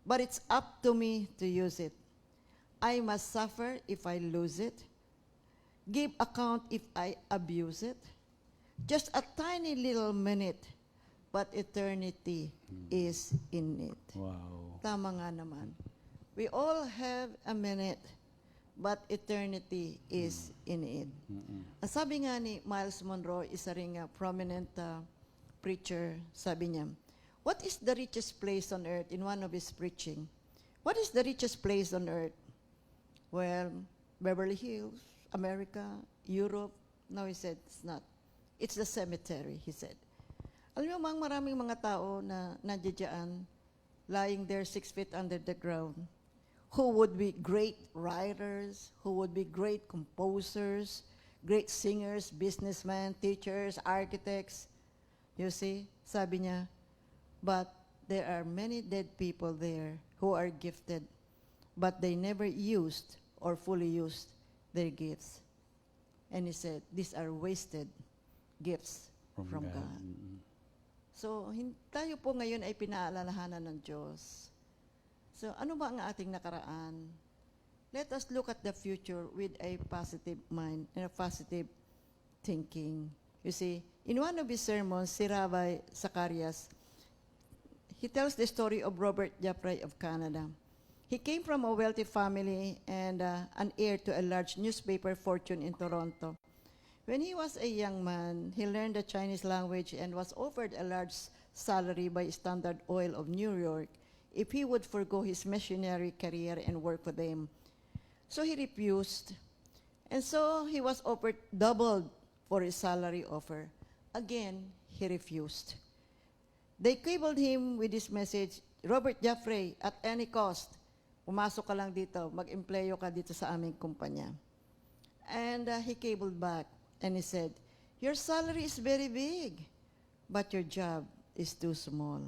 but it's up to me to use it. I must suffer if I lose it, give account if I abuse it. Just a tiny little minute, but eternity is in it. Wow. Tama nga naman. We all have a minute, but eternity is in it. Ang sabi nga ni Miles Monroe, isa ring prominent preacher, sabi niya, what is the richest place on earth in one of his preaching? What is the richest place on earth? Well, Beverly Hills, America, Europe. No, he said, it's not. It's the cemetery, he said. Alam mo, maraming mga tao na nandiyan, lying there 6 feet under the ground, who would be great writers, who would be great composers, great singers, businessmen, teachers, architects. You see, sabi niya, but there are many dead people there who are gifted, but they never used or fully used their gifts. And he said, these are wasted gifts from God. So, tayo po ngayon ay pinaalalahanan ng Diyos. So, ano ba ang ating nakaraan? Let us look at the future with a positive mind and a positive thinking. You see, in one of his sermons, si Rabbi Zacharias, he tells the story of Robert Joffrey of Canada. He came from a wealthy family and an heir to a large newspaper fortune in Toronto. When he was a young man, he learned the Chinese language and was offered a large salary by Standard Oil of New York if he would forgo his missionary career and work for them. So he refused. And so he was offered doubled for his salary offer. Again, he refused. They cabled him with this message, Robert Joffrey, at any cost, pumasok ka lang dito, mag-empleyo ka dito sa aming kumpanya. And he cabled back and he said, your salary is very big, but your job is too small.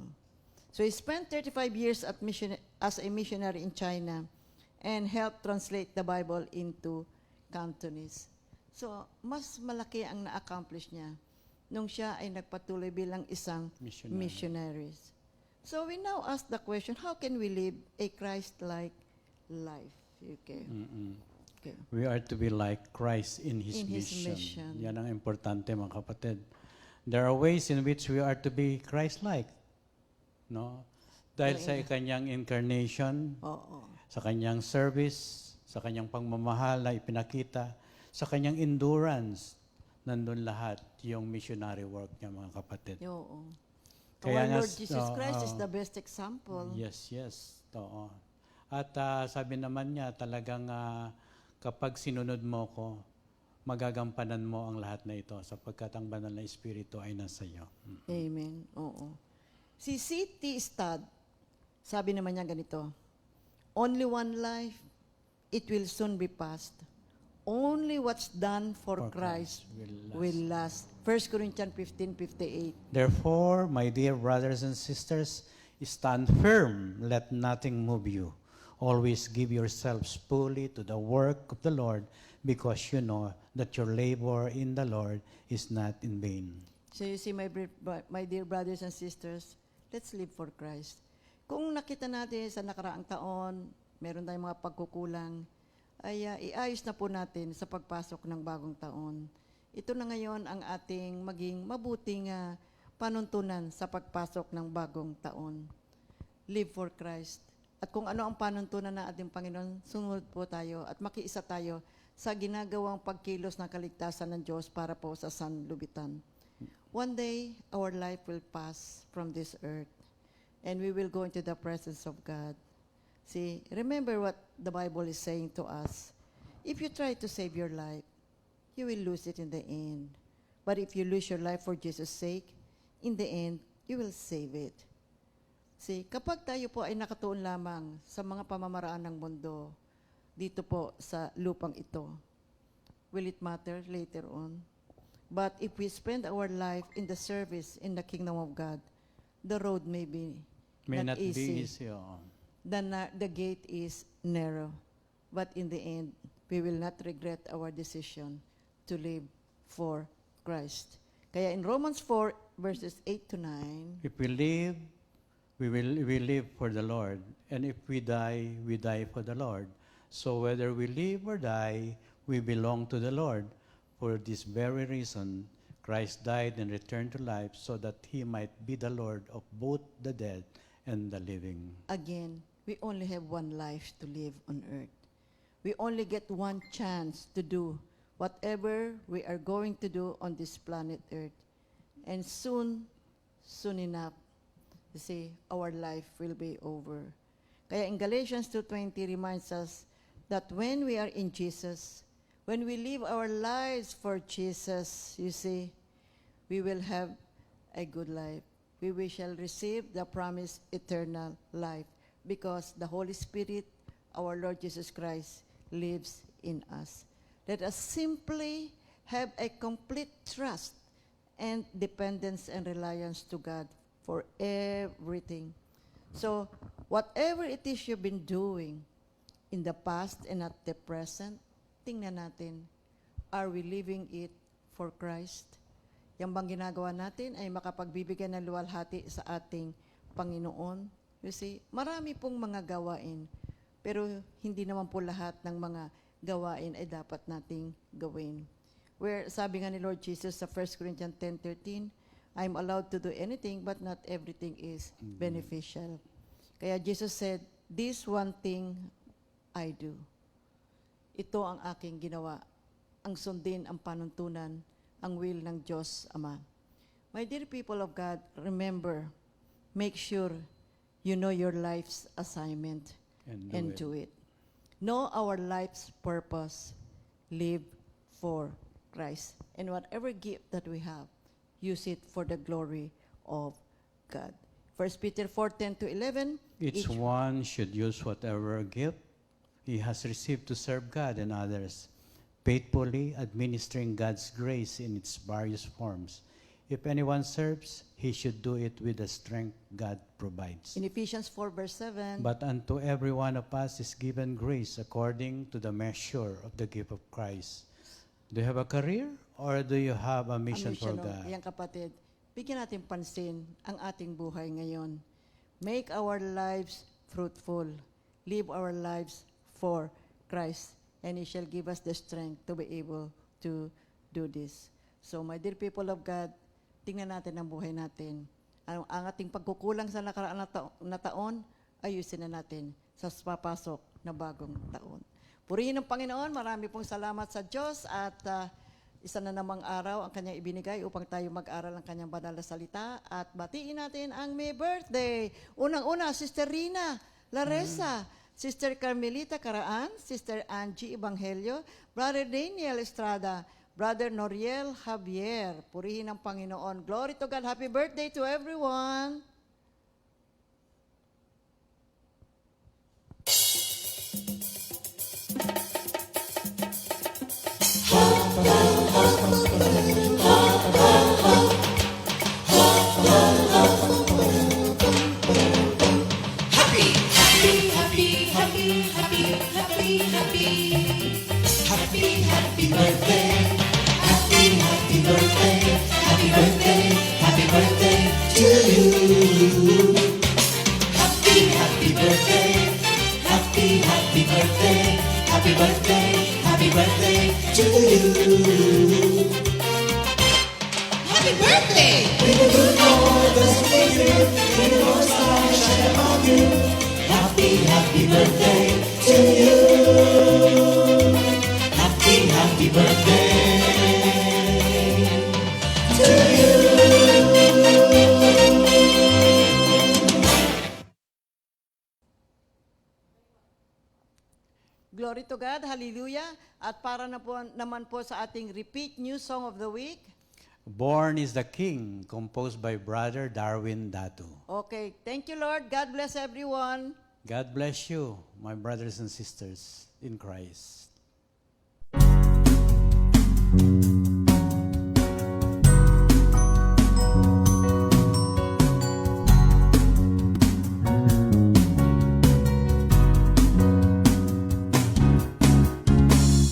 So he spent 35 years as a missionary in China and helped translate the Bible into Cantonese. So, mas malaki ang na-accomplish niya nung siya ay nagpatuloy bilang isang missionaries. So we now ask the question, how can we live a Christ-like life? Okay. Okay. We are to be like Christ in His In His mission. mission. Yan ang importante, mga kapatid. There are ways in which we are to be Christ-like. No? Dahil sa kanyang incarnation, Oo. sa kanyang service, sa kanyang pagmamahal na ipinakita, sa kanyang endurance, nandun lahat yung missionary work niya, mga kapatid. Oo. Kaya Our nga, Lord Jesus Christ is oo. the best example. Yes. Oo. At sabi naman niya, talagang kapag sinunod mo ko, magagampanan mo ang lahat na ito sapagkat ang banal na Espiritu ay nasa iyo. Amen. Oo. Si C.T. Studd, sabi naman niya ganito, only one life, it will soon be past. Only what's done for Christ will last. 1 Corinthians 15:58. Therefore, my dear brothers and sisters, stand firm, let nothing move you. Always give yourselves fully to the work of the Lord, because you know that your labor in the Lord is not in vain. So you see, my dear brothers and sisters, let's live for Christ. Kung nakita natin sa nakaraang taon, meron tayong mga pagkukulang, ay iayos na po natin sa pagpasok ng bagong taon. Ito na ngayon ang ating maging mabuting panuntunan sa pagpasok ng bagong taon. Live for Christ. At kung ano ang panuntunan ng ating Panginoon, sunod po tayo at makiisa tayo sa ginagawang pagkilos ng kaligtasan ng Diyos para po sa sanlibutan. One day, our life will pass from this earth and we will go into the presence of God. See, remember what the Bible is saying to us. If you try to save your life, you will lose it in the end. But if you lose your life for Jesus' sake, in the end, you will save it. See, kapag tayo po ay nakatuon lamang sa mga pamamaraan ng mundo, dito po sa lupang ito, will it matter later on? But if we spend our life in the service in the kingdom of God, the road may be May not be easy. easy. Oo. The gate is narrow. But in the end, we will not regret our decision to live for Christ. Kaya in Romans 4, verses 8 to 9, If we live, we live for the Lord. And if we die for the Lord. So whether we live or die, we belong to the Lord. For this very reason, Christ died and returned to life so that he might be the Lord of both the dead and the living. Again, we only have one life to live on earth. We only get one chance to do whatever we are going to do on this planet earth. And soon enough, you see, our life will be over. Kaya in Galatians 2:20 reminds us that when we are in Jesus, when we live our lives for Jesus, you see, we will have a good life. We shall receive the promised eternal life because the Holy Spirit, our Lord Jesus Christ, lives in us. Let us simply have a complete trust and dependence and reliance to God for everything. So, whatever it is you've been doing in the past and at the present, tingnan natin, are we living it for Christ? Yang bang ginagawa natin ay makapagbibigay ng luwalhati sa ating Panginoon? You see, marami pong mga gawain, pero hindi naman po lahat ng mga gawain ay dapat nating gawin. Where sabi nga ni Lord Jesus sa 1 Corinthians 10:13, I'm allowed to do anything but not everything is beneficial. Kaya Jesus said, this one thing I do. Ito ang aking ginawa, ang sundin ang panuntunan, ang will ng Diyos Ama. My dear people of God, remember, make sure you know your life's assignment and do it. Know our life's purpose. Live for Christ. And whatever gift that we have, use it for the glory of God. 1 Peter 4:10-11. Each one should use whatever gift he has received to serve God and others, faithfully administering God's grace in its various forms. If anyone serves, he should do it with the strength God provides. In Ephesians 4:7. But unto every one of us is given grace according to the measure of the gift of Christ. Do you have a career or do you have a mission for God? Ayan kapatid, bigyan natin pansin ang ating buhay ngayon. Make our lives fruitful. Live our lives for Christ. And He shall give us the strength to be able to do this. So my dear people of God, tingnan natin ang buhay natin. Ang ating pagkukulang sa nakaraan na taon, ayusin na natin sa papasok na bagong taon. Purihin ng Panginoon, marami pong salamat sa Diyos at isa na namang araw ang Kanyang ibinigay upang tayo mag-aral ang Kanyang banal na salita at batiin natin ang may birthday. Unang-una, Sister Rina Laresa, Sister Carmelita Caraan, Sister Angie Evangelio, Brother Daniel Estrada, Brother Noriel Javier. Purihin ang Panginoon. Glory to God. Happy birthday to everyone. Glory to God, hallelujah. At para na po, naman po sa ating repeat new song of the week. Born is the King, composed by Brother Darwin Datu. Okay, thank you Lord. God bless everyone. God bless you, my brothers and sisters in Christ.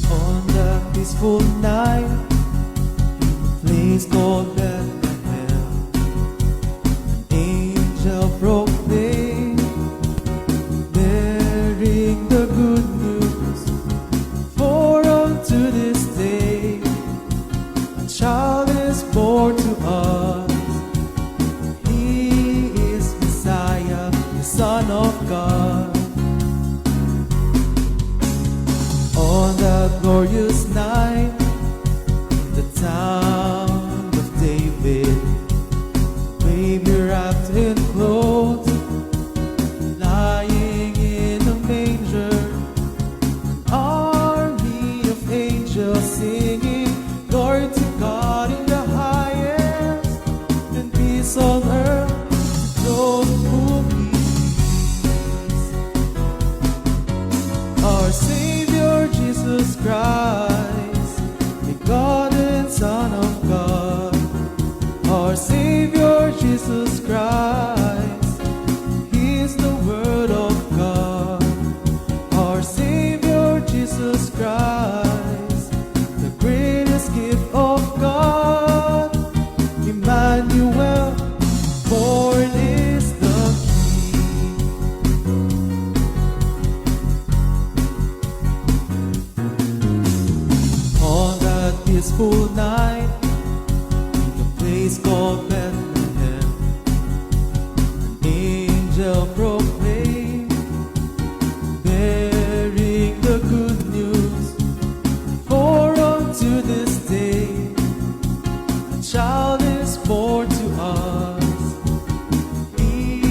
On the peaceful night, please called Bethlehem. An angel proclaimed, bearing the good news. For unto this day a child is born. that glorious night, the town of David, baby wrapped in clothes, lying in a manger, an army of angels singing, glory to God in the highest, and peace on earth to those whom He please. Our Savior Jesus Christ, begotten Son of God. Our Savior Jesus Christ, He is the Word of God. Our Savior Jesus Christ, the greatest gift of God. Emmanuel, born is the King. On that peaceful night, in a place called Bethlehem, an angel proclaimed, bearing the good news. For unto this day a child is born to us. He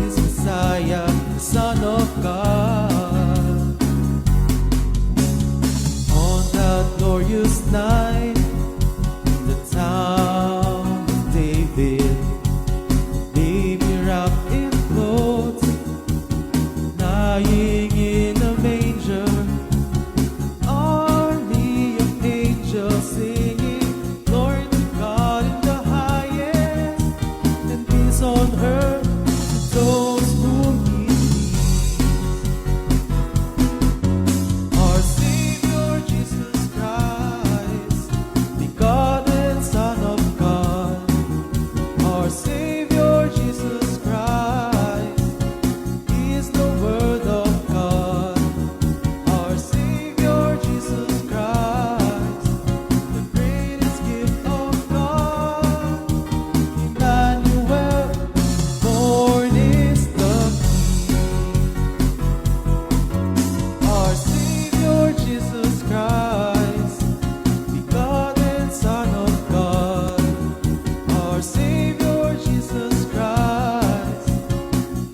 is Messiah, the Son of God. On that glorious night, in the town of David, baby wrapped in clothes, lying in a manger, an army of angels singing, glory to God in the highest, and peace on earth to those whom He please. Our Savior Jesus Christ, begotten Son of God. Our Savior Jesus Christ, He is the Word of God. Our Savior Jesus Christ, the greatest gift of God. Emmanuel, born is the King. Our Savior Jesus Christ, begotten Son of God. Our Savior Jesus Christ,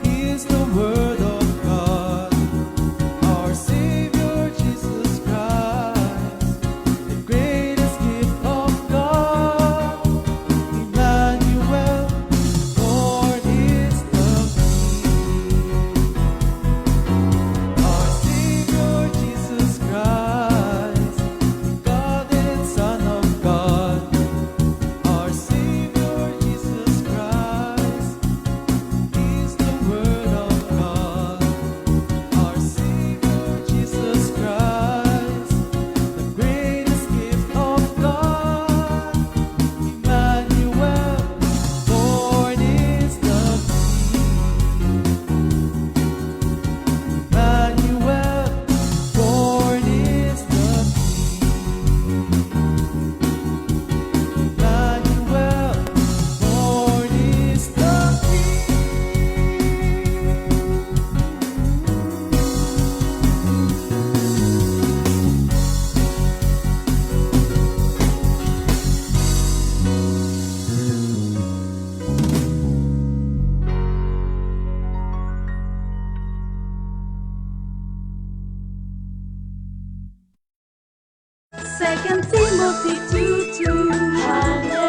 He is the Word of God. Our Savior Jesus Christ, the greatest gift of God. Emmanuel, born is the King. Our Savior Jesus Christ, begotten Son of God. Our Savior Jesus Christ, He is the Word of God. Our Savior Jesus Christ, the greatest gift of God. Emmanuel, born is the King. Emmanuel, born is the King. Emmanuel, born is the Second Timothy 2:2. Hallelujah.